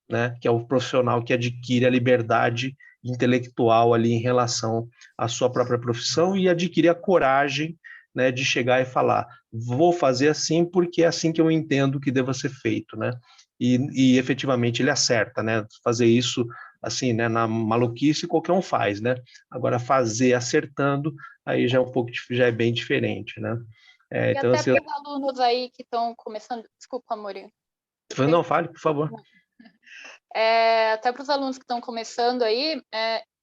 né? Que é o profissional que adquire a liberdade intelectual ali em relação à sua própria profissão e adquire a coragem, né, de chegar e falar, vou fazer assim porque é assim que eu entendo que deva ser feito, né? E efetivamente ele acerta, né? Fazer isso assim, né, na maluquice qualquer um faz, né? Agora fazer acertando, aí já é um pouco, já é bem diferente, né? E Então, até assim, para os alunos aí que estão começando, desculpa, Amorim. não, fale, por favor. Até para os alunos que estão começando aí,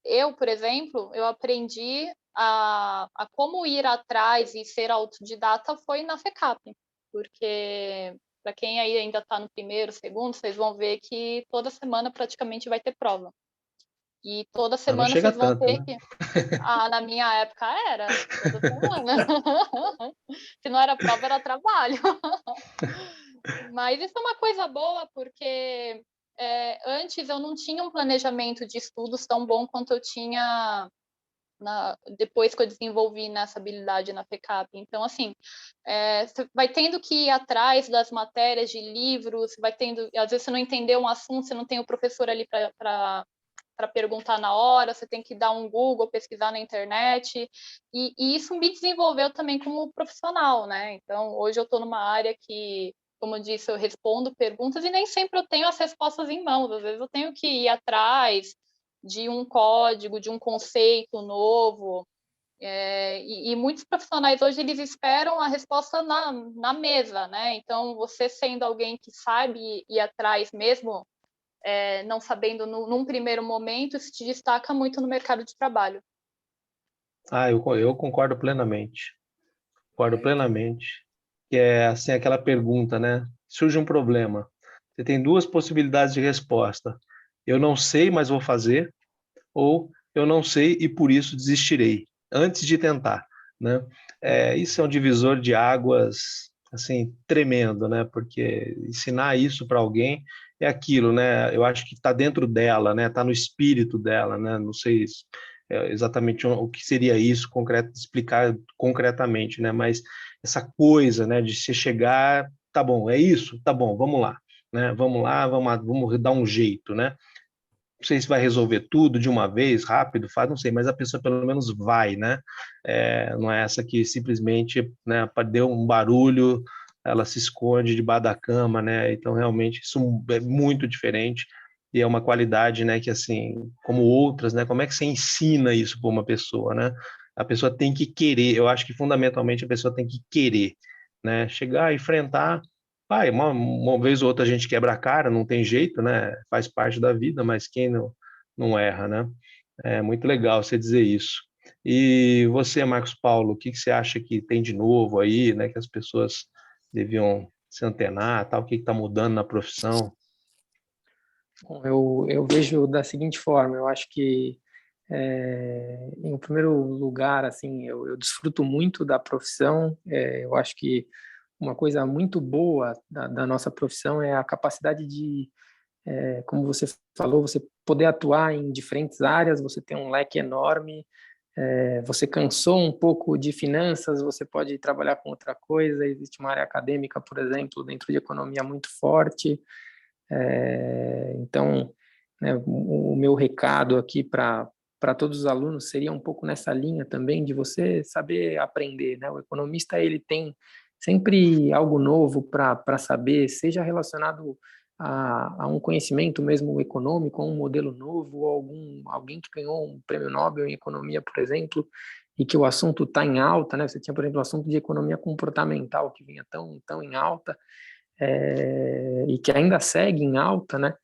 eu, por exemplo, eu aprendi a como ir atrás e ser autodidata foi na FECAP, porque para quem aí ainda está no primeiro, segundo, vocês vão ver que toda semana praticamente vai ter prova. E toda Não semana chega vocês vão tanto, ter né? que... na minha época era, toda semana. Se não era prova, era trabalho. Mas isso é uma coisa boa, porque antes eu não tinha um planejamento de estudos tão bom quanto eu tinha depois que eu desenvolvi nessa habilidade na FECAP. Então, assim, você vai tendo que ir atrás das matérias de livros, vai tendo, às vezes você não entendeu um assunto, você não tem o professor ali para perguntar na hora, você tem que dar um Google, pesquisar na internet, e isso me desenvolveu também como profissional, né? Então, hoje eu estou numa área que, como eu disse, eu respondo perguntas e nem sempre eu tenho as respostas em mãos, às vezes eu tenho que ir atrás de um código, de um conceito novo, e muitos profissionais hoje eles esperam a resposta na mesa, né? Então, você sendo alguém que sabe ir atrás mesmo, não sabendo num primeiro momento, isso te destaca muito no mercado de trabalho. Eu concordo plenamente. Concordo plenamente. Que é assim aquela pergunta, né? Surge um problema. Você tem duas possibilidades de resposta. Eu não sei, mas vou fazer, ou eu não sei e por isso desistirei antes de tentar, né? Isso é um divisor de águas assim tremendo, né? Porque ensinar isso para alguém é aquilo, né? Eu acho que está dentro dela, né? Está no espírito dela, né? Não sei exatamente o que seria isso, explicar concretamente, né? Mas essa coisa, né? De se chegar, tá bom, é isso, tá bom, vamos lá, né? Vamos dar um jeito, né? Não sei se vai resolver tudo de uma vez, rápido, fácil, não sei, mas a pessoa pelo menos vai, né? Não é essa que simplesmente, né, deu um barulho, ela se esconde debaixo da cama, né? Então, realmente, isso é muito diferente e é uma qualidade, né, que assim, como outras, né? Como é que você ensina isso para uma pessoa, né? A pessoa tem que querer, eu acho que fundamentalmente a pessoa tem que querer, né? Chegar, enfrentar. Pai, uma vez ou outra a gente quebra a cara, não tem jeito, né? Faz parte da vida, mas quem não erra, né? É muito legal você dizer isso. E você, Marcos Paulo, o que você acha que tem de novo aí, né? Que as pessoas deviam se antenar, tal? O que está mudando na profissão? Bom, eu vejo da seguinte forma, eu acho que, em primeiro lugar, assim, eu desfruto muito da profissão, eu acho que uma coisa muito boa da nossa profissão é a capacidade de, como você falou, você poder atuar em diferentes áreas, você tem um leque enorme, você cansou um pouco de finanças, você pode trabalhar com outra coisa, existe uma área acadêmica, por exemplo, dentro de economia muito forte, então, né, o meu recado aqui para todos os alunos seria um pouco nessa linha também de você saber aprender, né? O economista ele tem sempre algo novo para saber, seja relacionado a um conhecimento mesmo econômico, a um modelo novo, ou alguém que ganhou um prêmio Nobel em economia, por exemplo, e que o assunto está em alta, né? Você tinha, por exemplo, o assunto de economia comportamental que vinha tão em alta, e que ainda segue em alta, né?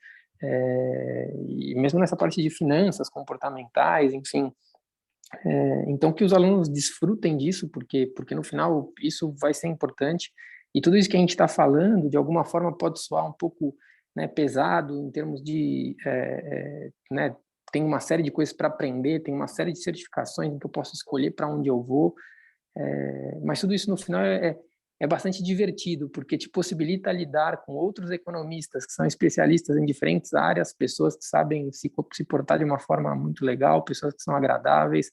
E mesmo nessa parte de finanças comportamentais, enfim, Então, que os alunos desfrutem disso, porque no final isso vai ser importante. E tudo isso que a gente está falando, de alguma forma, pode soar um pouco, né, pesado em termos de, né, tem uma série de coisas para aprender, tem uma série de certificações em que eu posso escolher para onde eu vou, mas tudo isso no final é bastante divertido, porque te possibilita lidar com outros economistas que são especialistas em diferentes áreas, pessoas que sabem se portar de uma forma muito legal, pessoas que são agradáveis.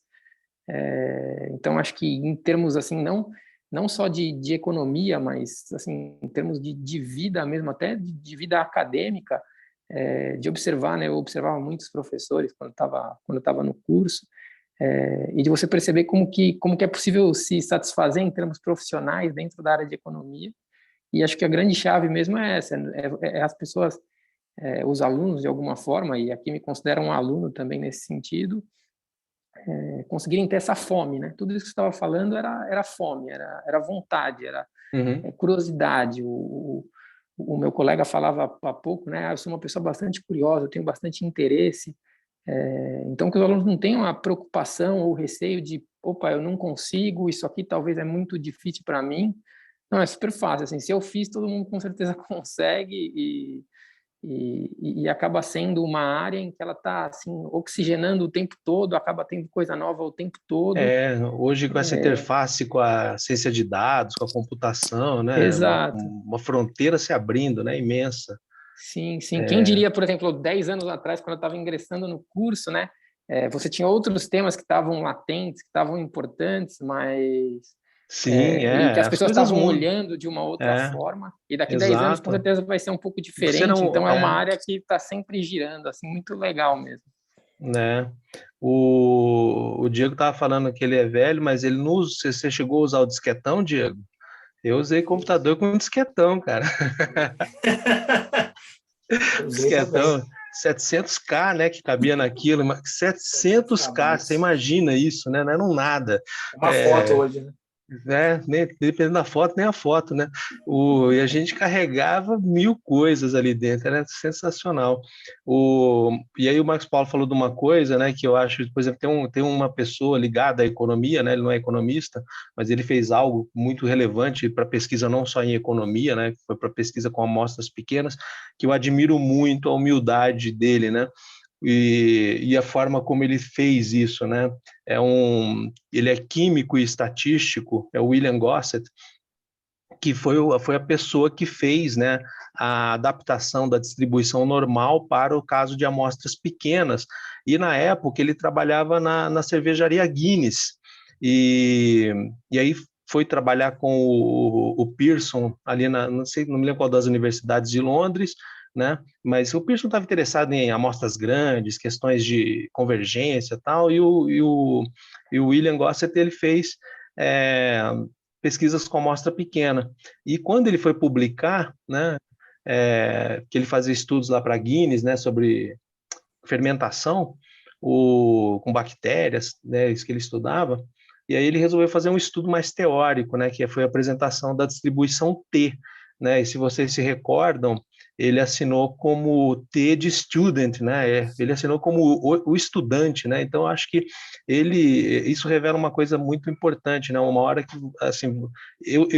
Então, acho que em termos assim, não só de economia, mas assim, em termos de vida mesmo, até de vida acadêmica, de observar, né? Eu observava muitos professores quando eu estava no curso, e de você perceber como que é possível se satisfazer em termos profissionais dentro da área de economia. E acho que a grande chave mesmo é essa, as pessoas, os alunos de alguma forma, e aqui me considero um aluno também nesse sentido, conseguirem ter essa fome, né? Tudo isso que você estava falando era fome, era vontade, era curiosidade. O meu colega falava há pouco, né? Eu sou uma pessoa bastante curiosa, eu tenho bastante interesse. Então, que os alunos não tenham a preocupação ou receio de, opa, eu não consigo, isso aqui talvez é muito difícil para mim. Não, é super fácil. Assim, se eu fiz, todo mundo com certeza consegue e acaba sendo uma área em que ela está assim, oxigenando o tempo todo, acaba tendo coisa nova o tempo todo. Hoje com essa interface com a ciência de dados, com a computação, né, Exato. uma fronteira se abrindo, né, imensa. Sim, sim. Quem diria, por exemplo, 10 anos atrás, quando eu estava ingressando no curso, né, você tinha outros temas que estavam latentes, que estavam importantes, mas Sim, e que as as pessoas coisas estavam mudam. olhando de uma outra forma, e daqui 10 anos com Exato. certeza vai ser um pouco diferente, Serão, então é uma área que está sempre girando, assim, muito legal mesmo. né? O Diego estava falando que ele é velho, mas ele não usa. Você chegou a usar o disquetão, Diego? Eu usei computador com disquetão, cara. Usei também. Disquetão, 700K, né, que cabia naquilo, mas 700K, você imagina isso, né? Não era um nada. Uma foto hoje, né? Dependendo da foto, nem a foto, né? E a gente carregava 1000 coisas ali dentro, era sensacional. E aí o Marcos Paulo falou de uma coisa, né, que eu acho, por exemplo, tem uma pessoa ligada à economia, né, ele não é economista, mas ele fez algo muito relevante para pesquisa não só em economia, né, foi para pesquisa com amostras pequenas, que eu admiro muito a humildade dele, né? E a forma como ele fez isso, né? Ele é químico e estatístico, é o William Gossett, que foi a pessoa que fez, né, a adaptação da distribuição normal para o caso de amostras pequenas. E na época ele trabalhava na cervejaria Guinness, e aí foi trabalhar com o Pearson ali não sei, não me lembro qual das universidades de Londres, né? Mas o Pearson estava interessado em amostras grandes, questões de convergência e tal, e o William Gossett ele fez pesquisas com amostra pequena. E quando ele foi publicar, né, que ele fazia estudos lá para Guinness, né, sobre fermentação com bactérias, né, isso que ele estudava, e aí ele resolveu fazer um estudo mais teórico, né, que foi a apresentação da distribuição T, né, e se vocês se recordam, ele assinou como T de student, né, ele assinou como o estudante, né, então acho que isso revela uma coisa muito importante, né, uma hora que, assim,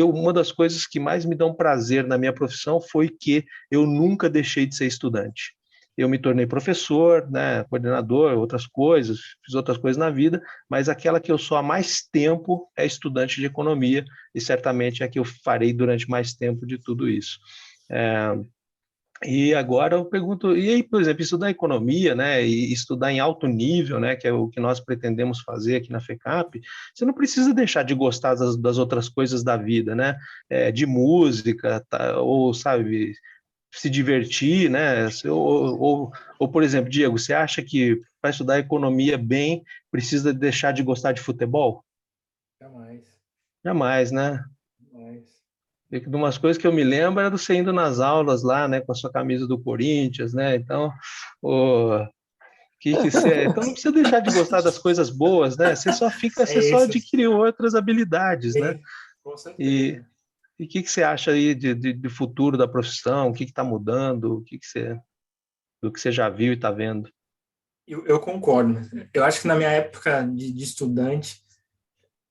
uma das coisas que mais me dão prazer na minha profissão foi que eu nunca deixei de ser estudante. Eu me tornei professor, né, coordenador, outras coisas, fiz outras coisas na vida, mas aquela que eu sou há mais tempo é estudante de economia, e certamente é a que eu farei durante mais tempo de tudo isso. E agora eu pergunto, e aí, por exemplo, estudar economia, né, e estudar em alto nível, né, que é o que nós pretendemos fazer aqui na FECAP, você não precisa deixar de gostar das outras coisas da vida, né, de música, ou, sabe, se divertir, né? Ou, por exemplo, Diego, você acha que para estudar economia bem precisa deixar de gostar de futebol? Jamais. Jamais, né? Jamais. E umas coisas que eu me lembro era do você indo nas aulas lá, né, com a sua camisa do Corinthians, né? Então, então não precisa deixar de gostar das coisas boas, né? Você só isso. adquiriu outras habilidades, né? Com certeza. E o que você acha aí de futuro da profissão? O que está mudando? Do que você já viu e está vendo? Eu concordo. Eu acho que na minha época de estudante,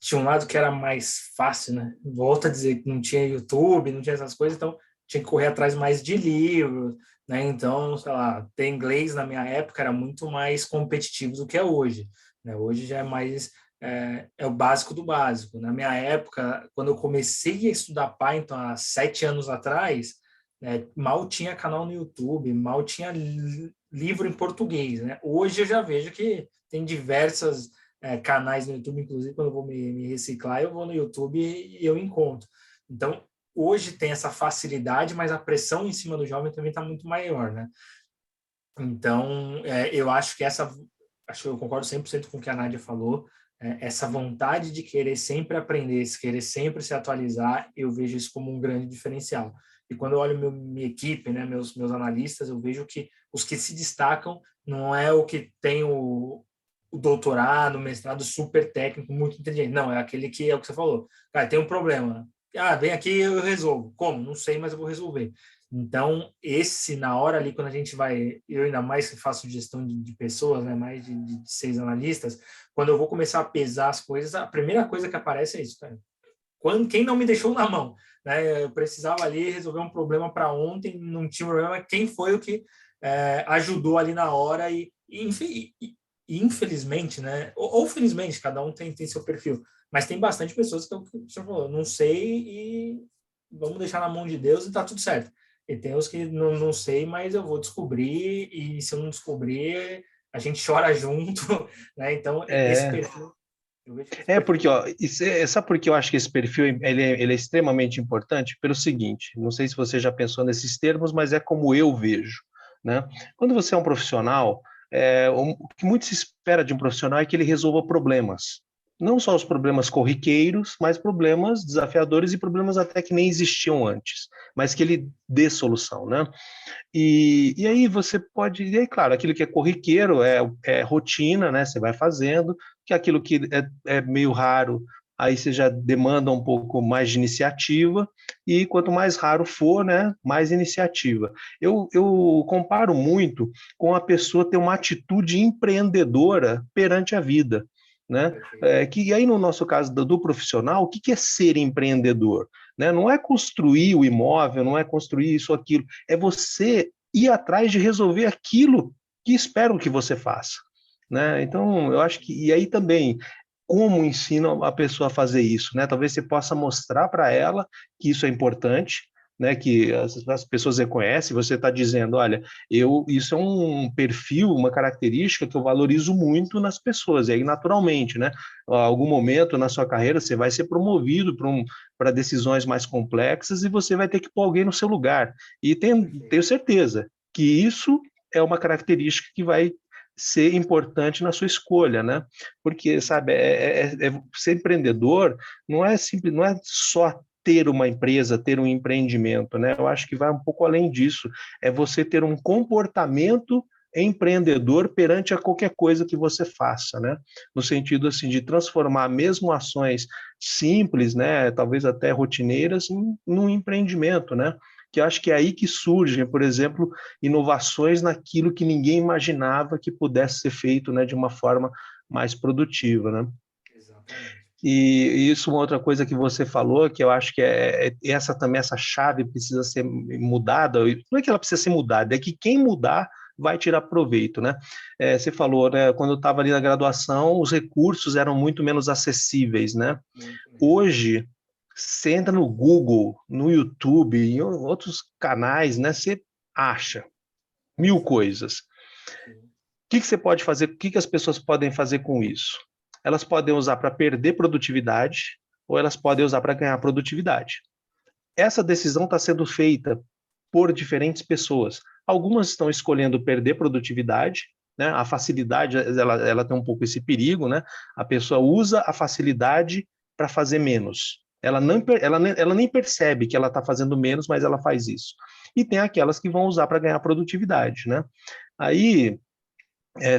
tinha um lado que era mais fácil, né? Volto a dizer que não tinha YouTube, não tinha essas coisas, então tinha que correr atrás mais de livros, né? Então, sei lá, ter inglês na minha época era muito mais competitivo do que é hoje, né? Hoje já é mais é o básico do básico. Na minha época, quando eu comecei a estudar Python há 7 anos atrás, né, mal tinha canal no YouTube, mal tinha livro em português, né? Hoje eu já vejo que tem diversas canais no YouTube, inclusive quando eu vou me reciclar, eu vou no YouTube e eu encontro. Então, hoje tem essa facilidade, mas a pressão em cima do jovem também está muito maior, né? Então, eu acho que eu concordo 100% com o que a Nádia falou, essa vontade de querer sempre aprender, querer sempre se atualizar, eu vejo isso como um grande diferencial. E quando eu olho minha equipe, né, meus analistas, eu vejo que os que se destacam não é o que tem o doutorado, o mestrado super técnico, muito inteligente. Não, é aquele que é o que você falou. Cara, tem um problema. Vem aqui e eu resolvo. Como? Não sei, mas eu vou resolver. Então, na hora ali, quando a gente vai, eu ainda mais que faço gestão de pessoas, né, mais de 6 analistas, quando eu vou começar a pesar as coisas, a primeira coisa que aparece é isso, cara. Quem não me deixou na mão, né? Eu precisava ali resolver um problema para ontem, não tinha problema, quem foi o que ajudou ali na hora infelizmente, né? Ou felizmente, cada um tem seu perfil, mas tem bastante pessoas que o senhor falou, não sei e vamos deixar na mão de Deus e tá tudo certo. E tem os que não sei, mas eu vou descobrir, e se eu não descobrir, a gente chora junto, né? Então, esse perfil... Porque, ó, sabe por que eu acho que esse perfil ele é extremamente importante? Pelo seguinte, não sei se você já pensou nesses termos, mas é como eu vejo, né? Quando você é um profissional, o que muito se espera de um profissional é que ele resolva problemas. Não só os problemas corriqueiros, mas problemas desafiadores e problemas até que nem existiam antes, mas que ele dê solução, né? E aí você pode, e aí, claro, aquilo que é corriqueiro é rotina, né? Você vai fazendo, que aquilo que é meio raro, aí você já demanda um pouco mais de iniciativa, e quanto mais raro for, né, mais iniciativa. Eu comparo muito com a pessoa ter uma atitude empreendedora perante a vida. Né? Que aí no nosso caso do profissional, o que é ser empreendedor? Né? Não é construir o imóvel, não é construir isso ou aquilo, é você ir atrás de resolver aquilo que esperam que você faça. Né? Então, eu acho que, e aí também, como ensina a pessoa a fazer isso? Né? Talvez você possa mostrar para ela que isso é importante, né, que as pessoas reconhecem, você está dizendo, olha, isso é um perfil, uma característica que eu valorizo muito nas pessoas, e aí naturalmente, né, a algum momento na sua carreira você vai ser promovido para decisões mais complexas e você vai ter que pôr alguém no seu lugar, e tenho certeza que isso é uma característica que vai ser importante na sua escolha, né? Porque, sabe, ser empreendedor não é simples, não é só ter uma empresa, ter um empreendimento, né? Eu acho que vai um pouco além disso. É você ter um comportamento empreendedor perante a qualquer coisa que você faça, né? No sentido assim de transformar mesmo ações simples, né, talvez até rotineiras, num empreendimento, né? Que eu acho que é aí que surgem, por exemplo, inovações naquilo que ninguém imaginava que pudesse ser feito, né, de uma forma mais produtiva, né? Exatamente. E isso uma outra coisa que você falou, que eu acho que essa chave precisa ser mudada, não é que ela precisa ser mudada, é que quem mudar vai tirar proveito, né? Você falou, né, quando eu estava ali na graduação, os recursos eram muito menos acessíveis, né? Hoje, você entra no Google, no YouTube, em outros canais, né? Você acha 1000 coisas. O que você pode fazer? O que as pessoas podem fazer com isso? Elas podem usar para perder produtividade ou elas podem usar para ganhar produtividade. Essa decisão está sendo feita por diferentes pessoas. Algumas estão escolhendo perder produtividade, né? A facilidade, ela tem um pouco esse perigo, né? A pessoa usa a facilidade para fazer menos. Ela nem percebe que ela está fazendo menos, mas ela faz isso. E tem aquelas que vão usar para ganhar produtividade, né? Aí,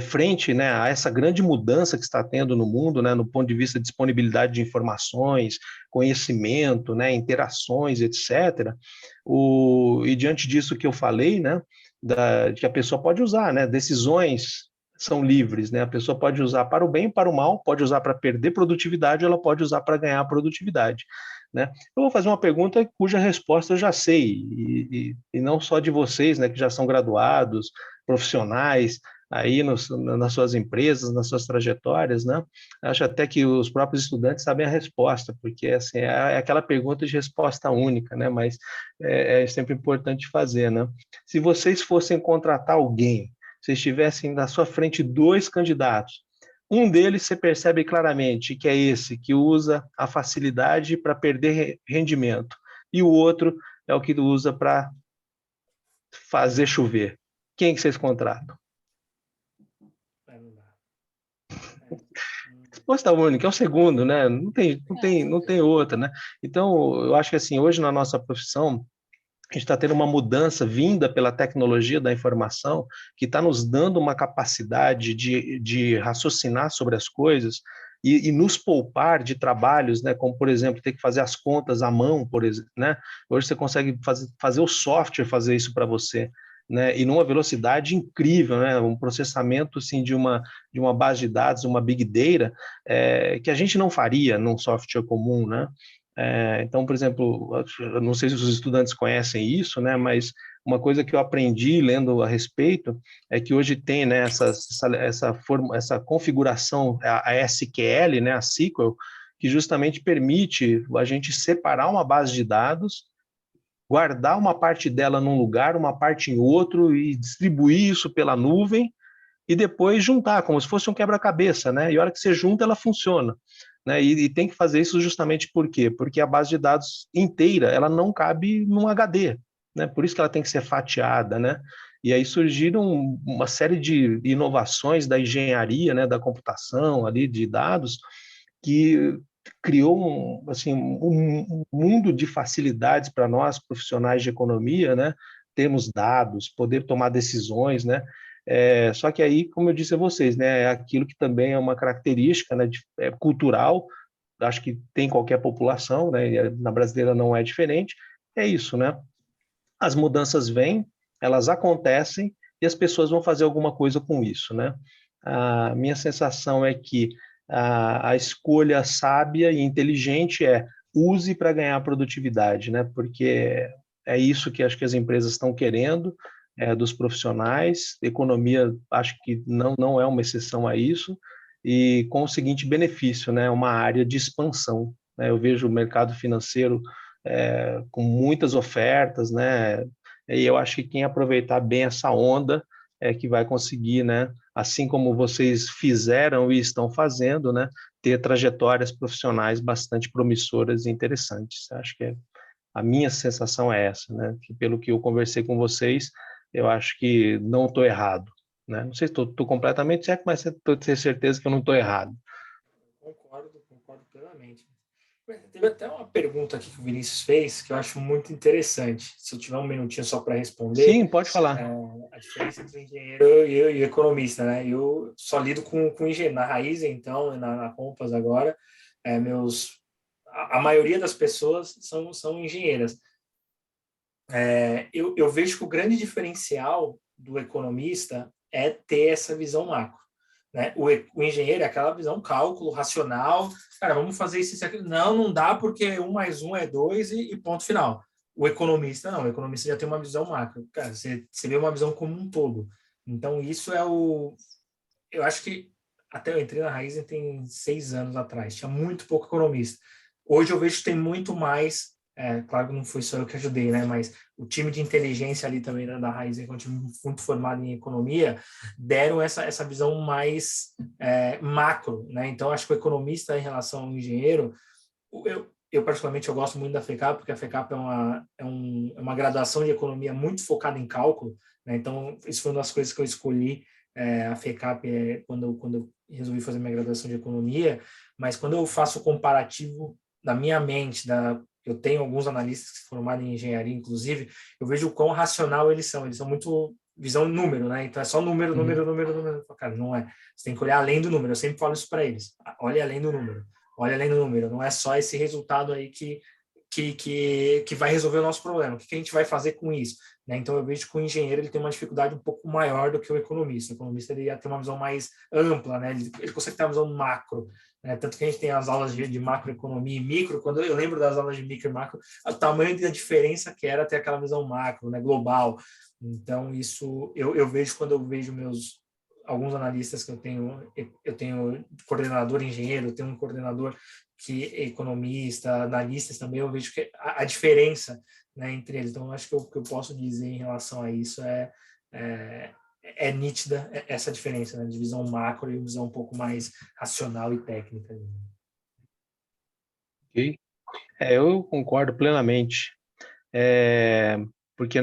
frente, né, a essa grande mudança que está tendo no mundo, né, no ponto de vista de disponibilidade de informações, conhecimento, né, interações, etc., e diante disso que eu falei, né, de que a pessoa pode usar, né, decisões são livres, né? A pessoa pode usar para o bem e para o mal, pode usar para perder produtividade, ela pode usar para ganhar produtividade, né? Eu vou fazer uma pergunta cuja resposta eu já sei, e não só de vocês, né, que já são graduados, profissionais, aí nas suas empresas, nas suas trajetórias, né? Acho até que os próprios estudantes sabem a resposta, porque assim, é aquela pergunta de resposta única, né? Mas é sempre importante fazer, né? Se vocês fossem contratar alguém, vocês tivessem na sua frente 2 candidatos, um deles você percebe claramente que é esse que usa a facilidade para perder rendimento, e o outro é o que usa para fazer chover. Quem que vocês contratam? Resposta única, é o segundo, né? Não tem outra, né? Então, eu acho que assim, hoje na nossa profissão, a gente está tendo uma mudança vinda pela tecnologia da informação que está nos dando uma capacidade de raciocinar sobre as coisas e nos poupar de trabalhos, né? Como, por exemplo, ter que fazer as contas à mão, por exemplo, né? Hoje você consegue fazer o software fazer isso para você, né? E numa velocidade incrível, né? Um processamento assim, de uma base de dados, uma big data, que a gente não faria num software comum, né? Então, por exemplo, eu não sei se os estudantes conhecem isso, né, mas uma coisa que eu aprendi lendo a respeito é que hoje tem, né, essa configuração, a SQL, né, a SQL, que justamente permite a gente separar uma base de dados, guardar uma parte dela num lugar, uma parte em outro e distribuir isso pela nuvem e depois juntar, como se fosse um quebra-cabeça, né? E a hora que você junta, ela funciona. Né? E tem que fazer isso justamente por quê? Porque a base de dados inteira, ela não cabe num HD, né? Por isso que ela tem que ser fatiada, né? E aí surgiram uma série de inovações da engenharia, né, da computação ali de dados, que criou um mundo de facilidades para nós profissionais de economia, né? Termos dados, poder tomar decisões, né? Só que aí, como eu disse a vocês, né, é aquilo que também é uma característica, né, cultural, acho que tem qualquer população, né, na brasileira não é diferente, é isso, né? As mudanças vêm, elas acontecem e as pessoas vão fazer alguma coisa com isso, né? A minha sensação é que a escolha sábia e inteligente é use para ganhar produtividade, né? Porque é isso que acho que as empresas estão querendo, dos profissionais. Economia, acho que não é uma exceção a isso, e com o seguinte benefício, né? Uma área de expansão, né? Eu vejo o mercado financeiro com muitas ofertas, né? E eu acho que quem aproveitar bem essa onda é que vai conseguir, né? Assim como vocês fizeram e estão fazendo, né? Ter trajetórias profissionais bastante promissoras e interessantes. Acho que a minha sensação é essa, né? Que pelo que eu conversei com vocês, eu acho que não estou errado, né? Não sei se estou completamente certo, mas estou ter certeza que eu não estou errado. Concordo plenamente. Teve até uma pergunta aqui que o Vinícius fez que eu acho muito interessante. Se eu tiver um minutinho só para responder, Sim, pode falar. a diferença entre engenheiro e economista, né? Eu só lido com engenheiro na raiz, então, na Compass agora, a maioria das pessoas são engenheiras. Eu vejo que o grande diferencial do economista é ter essa visão macro. Né? O engenheiro é aquela visão cálculo, racional. Cara, vamos fazer isso aqui. Não dá porque 1 mais 1 é 2 e ponto final. O economista não. O economista já tem uma visão macro. Cara, você vê uma visão como um todo. Então, isso é o... Eu acho que até eu entrei na Raizen tem 6 anos atrás. Tinha muito pouco economista. Hoje eu vejo que tem muito mais. Claro que não foi só eu que ajudei, né? Mas o time de inteligência ali também, né, da Raizen, que é um time muito formado em economia, deram essa visão mais macro, né? Então, acho que o economista em relação ao engenheiro, eu particularmente eu gosto muito da FECAP, porque a FECAP é uma graduação de economia muito focada em cálculo, né? Então, isso foi uma das coisas que eu escolhi a FECAP quando eu resolvi fazer minha graduação de economia, mas quando eu faço o comparativo na minha mente, eu tenho alguns analistas que se formaram em engenharia, inclusive, eu vejo o quão racional eles são muito visão número, né? Então é só número. Cara, não é. Você tem que olhar além do número. Eu sempre falo isso para eles. Olha além do número. Não é só esse resultado aí que que vai resolver o nosso problema. O que a gente vai fazer com isso? Né? Então, eu vejo que o engenheiro ele tem uma dificuldade um pouco maior do que o economista. O economista ele ia ter uma visão mais ampla, né? Ele consegue ter uma visão macro. Né? Tanto que a gente tem as aulas de macroeconomia e micro. Quando eu lembro das aulas de micro e macro, o tamanho da diferença que era ter aquela visão macro, né? Global. Então, isso eu vejo quando eu vejo alguns analistas que eu tenho coordenador engenheiro, eu tenho um coordenador que é economista, analistas também, eu vejo que a diferença, né, entre eles. Então, eu acho que o que eu posso dizer em relação a isso é nítida essa diferença, né, de visão macro e visão um pouco mais racional e técnica. Ok. Eu concordo plenamente. Porque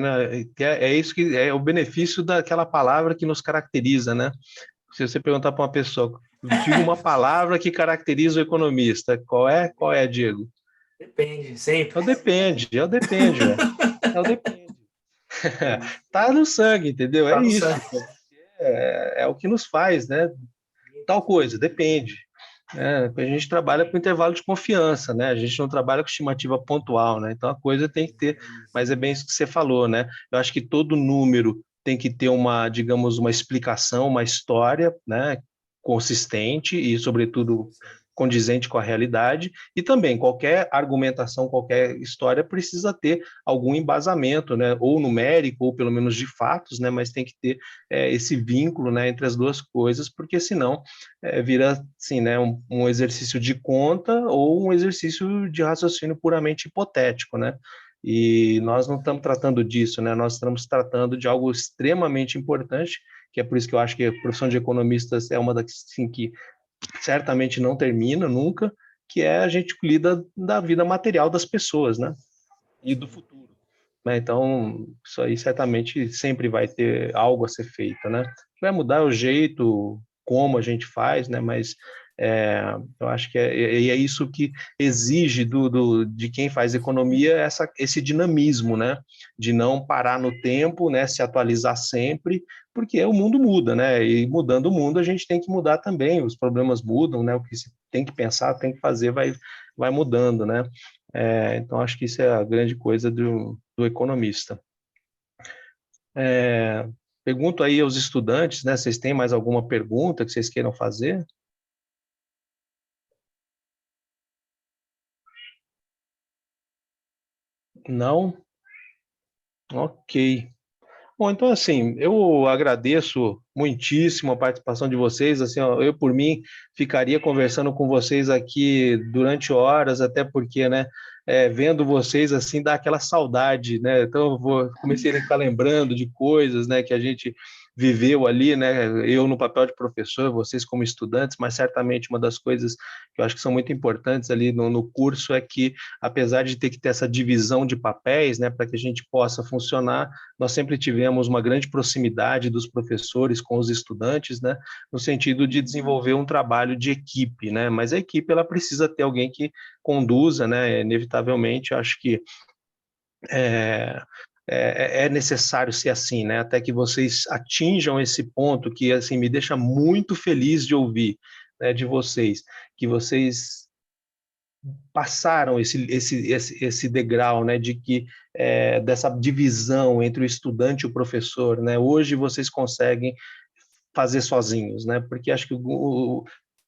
é isso que é o benefício daquela palavra que nos caracteriza, né? Se você perguntar para uma pessoa, diga uma palavra que caracteriza o economista, qual é, Diego? Depende, sempre. É o depende, velho. É o depende. Tá no sangue, entendeu? Tá É no isso. sangue. É o que nos faz, né? Tal coisa, depende. A gente trabalha com intervalo de confiança, né? A gente não trabalha com estimativa pontual, né? Então a coisa tem que ter, mas é bem isso que você falou, né? Eu acho que todo número tem que ter digamos, uma explicação, uma história, né? Consistente e, sobretudo, condizente com a realidade, e também qualquer argumentação, qualquer história precisa ter algum embasamento, né, ou numérico, ou pelo menos de fatos, né, mas tem que ter esse vínculo, né, entre as duas coisas, porque senão vira, assim, né, um exercício de conta ou um exercício de raciocínio puramente hipotético, né, e nós não estamos tratando disso, né, nós estamos tratando de algo extremamente importante, que é por isso que eu acho que a profissão de economistas é uma das, assim, que certamente não termina nunca, que é a gente lida da vida material das pessoas, né? E do futuro. Né? Então, isso aí certamente sempre vai ter algo a ser feito, né? Vai mudar o jeito, como a gente faz, né? Mas eu acho que é isso que exige de quem faz economia esse dinamismo, né? De não parar no tempo, né? Se atualizar sempre, porque o mundo muda, né? E mudando o mundo, a gente tem que mudar também. Os problemas mudam, né? O que se tem que pensar, tem que fazer, vai mudando, né? Então, acho que isso é a grande coisa do economista. Pergunto aí aos estudantes, né? Vocês têm mais alguma pergunta que vocês queiram fazer? Não? Ok. Bom, então, assim, eu agradeço muitíssimo a participação de vocês. Assim, ó, eu, por mim, ficaria conversando com vocês aqui durante horas, até porque, né, vendo vocês, assim, dá aquela saudade, né? Então, comecei a ficar lembrando de coisas, né, que a gente viveu ali, né? Eu no papel de professor, vocês como estudantes, mas certamente uma das coisas que eu acho que são muito importantes ali no curso é que, apesar de ter que ter essa divisão de papéis, né, para que a gente possa funcionar, nós sempre tivemos uma grande proximidade dos professores com os estudantes, né, no sentido de desenvolver um trabalho de equipe, né, mas a equipe ela precisa ter alguém que conduza, né, inevitavelmente, eu acho que é necessário ser assim, né, até que vocês atinjam esse ponto que, assim, me deixa muito feliz de ouvir, né, de vocês, que vocês passaram esse degrau, né, de que dessa divisão entre o estudante e o professor, né? Hoje vocês conseguem fazer sozinhos, né? Porque acho que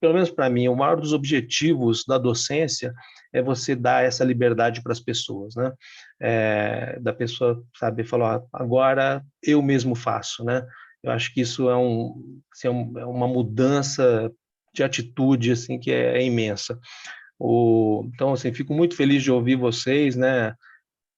pelo menos para mim, o maior dos objetivos da docência é você dar essa liberdade para as pessoas, né? Da pessoa saber falar, agora eu mesmo faço, né? Eu acho que isso assim, é uma mudança de atitude assim que é imensa. Então, assim, fico muito feliz de ouvir vocês, né?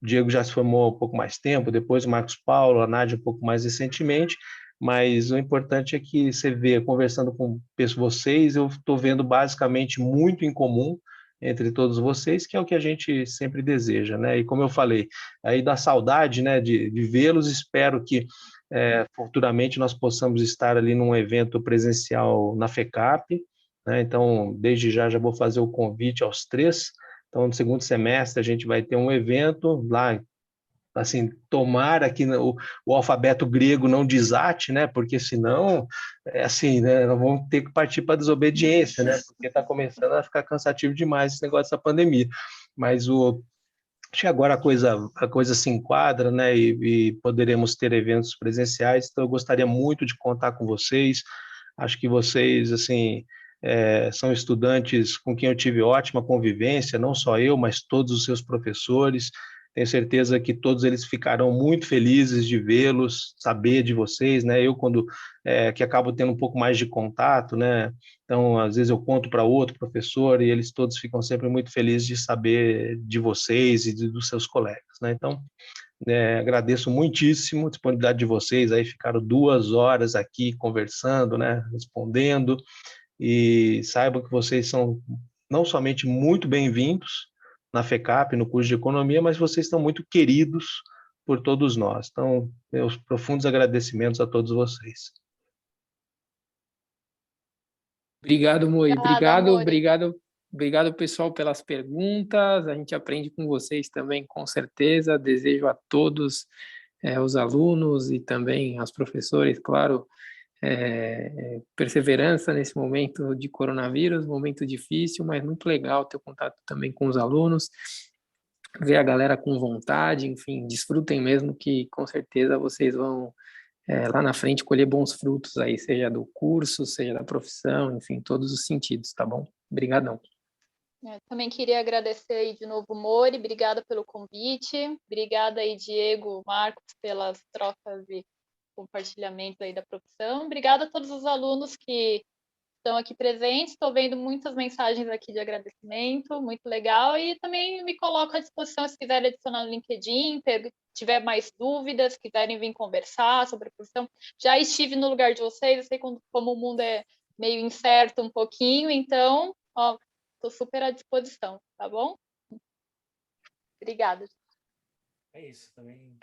O Diego já se formou há um pouco mais tempo, depois o Marcos Paulo, a Nádia um pouco mais recentemente, mas o importante é que você vê, conversando com vocês, eu estou vendo basicamente muito em comum entre todos vocês, que é o que a gente sempre deseja, né? E como eu falei, aí dá saudade, né, de vê-los, espero que futuramente nós possamos estar ali num evento presencial na FECAP, né? Então, desde já vou fazer o convite aos três. Então, no segundo semestre, a gente vai ter um evento lá, assim, tomara que o alfabeto grego não desate, né? Porque senão, assim, né? Nós vamos ter que partir para a desobediência, né? Porque está começando a ficar cansativo demais esse negócio dessa pandemia. Mas Acho que agora a coisa se enquadra, né, e poderemos ter eventos presenciais, então eu gostaria muito de contar com vocês. Acho que vocês, assim, são estudantes com quem eu tive ótima convivência, não só eu, mas todos os seus professores. Tenho certeza que todos eles ficarão muito felizes de vê-los, saber de vocês, né? Eu, que acabo tendo um pouco mais de contato, né? Então, às vezes eu conto para outro professor e eles todos ficam sempre muito felizes de saber de vocês e dos seus colegas, né? Então, agradeço muitíssimo a disponibilidade de vocês, aí ficaram 2 horas aqui conversando, né? Respondendo, e saibam que vocês são não somente muito bem-vindos na FECAP, no curso de Economia, mas vocês estão muito queridos por todos nós. Então, meus profundos agradecimentos a todos vocês. Obrigado, Moi. Obrigada, Mori. Obrigado, pessoal, pelas perguntas. A gente aprende com vocês também, com certeza. Desejo a todos os alunos e também aos professores, claro, perseverança nesse momento de coronavírus, momento difícil, mas muito legal ter contato também com os alunos, ver a galera com vontade, enfim, desfrutem mesmo, que com certeza vocês vão lá na frente colher bons frutos aí, seja do curso, seja da profissão, enfim, todos os sentidos, tá bom? Obrigadão. Também queria agradecer aí de novo, Mori, obrigada pelo convite, obrigada aí, Diego, Marcos, pelas trocas e compartilhamento aí da profissão, obrigada a todos os alunos que estão aqui presentes, estou vendo muitas mensagens aqui de agradecimento, muito legal, e também me coloco à disposição se quiserem adicionar no LinkedIn, tiver mais dúvidas, quiserem vir conversar sobre a profissão. Já estive no lugar de vocês, eu sei como o mundo é meio incerto um pouquinho, então, estou super à disposição, tá bom? Obrigada. É isso, também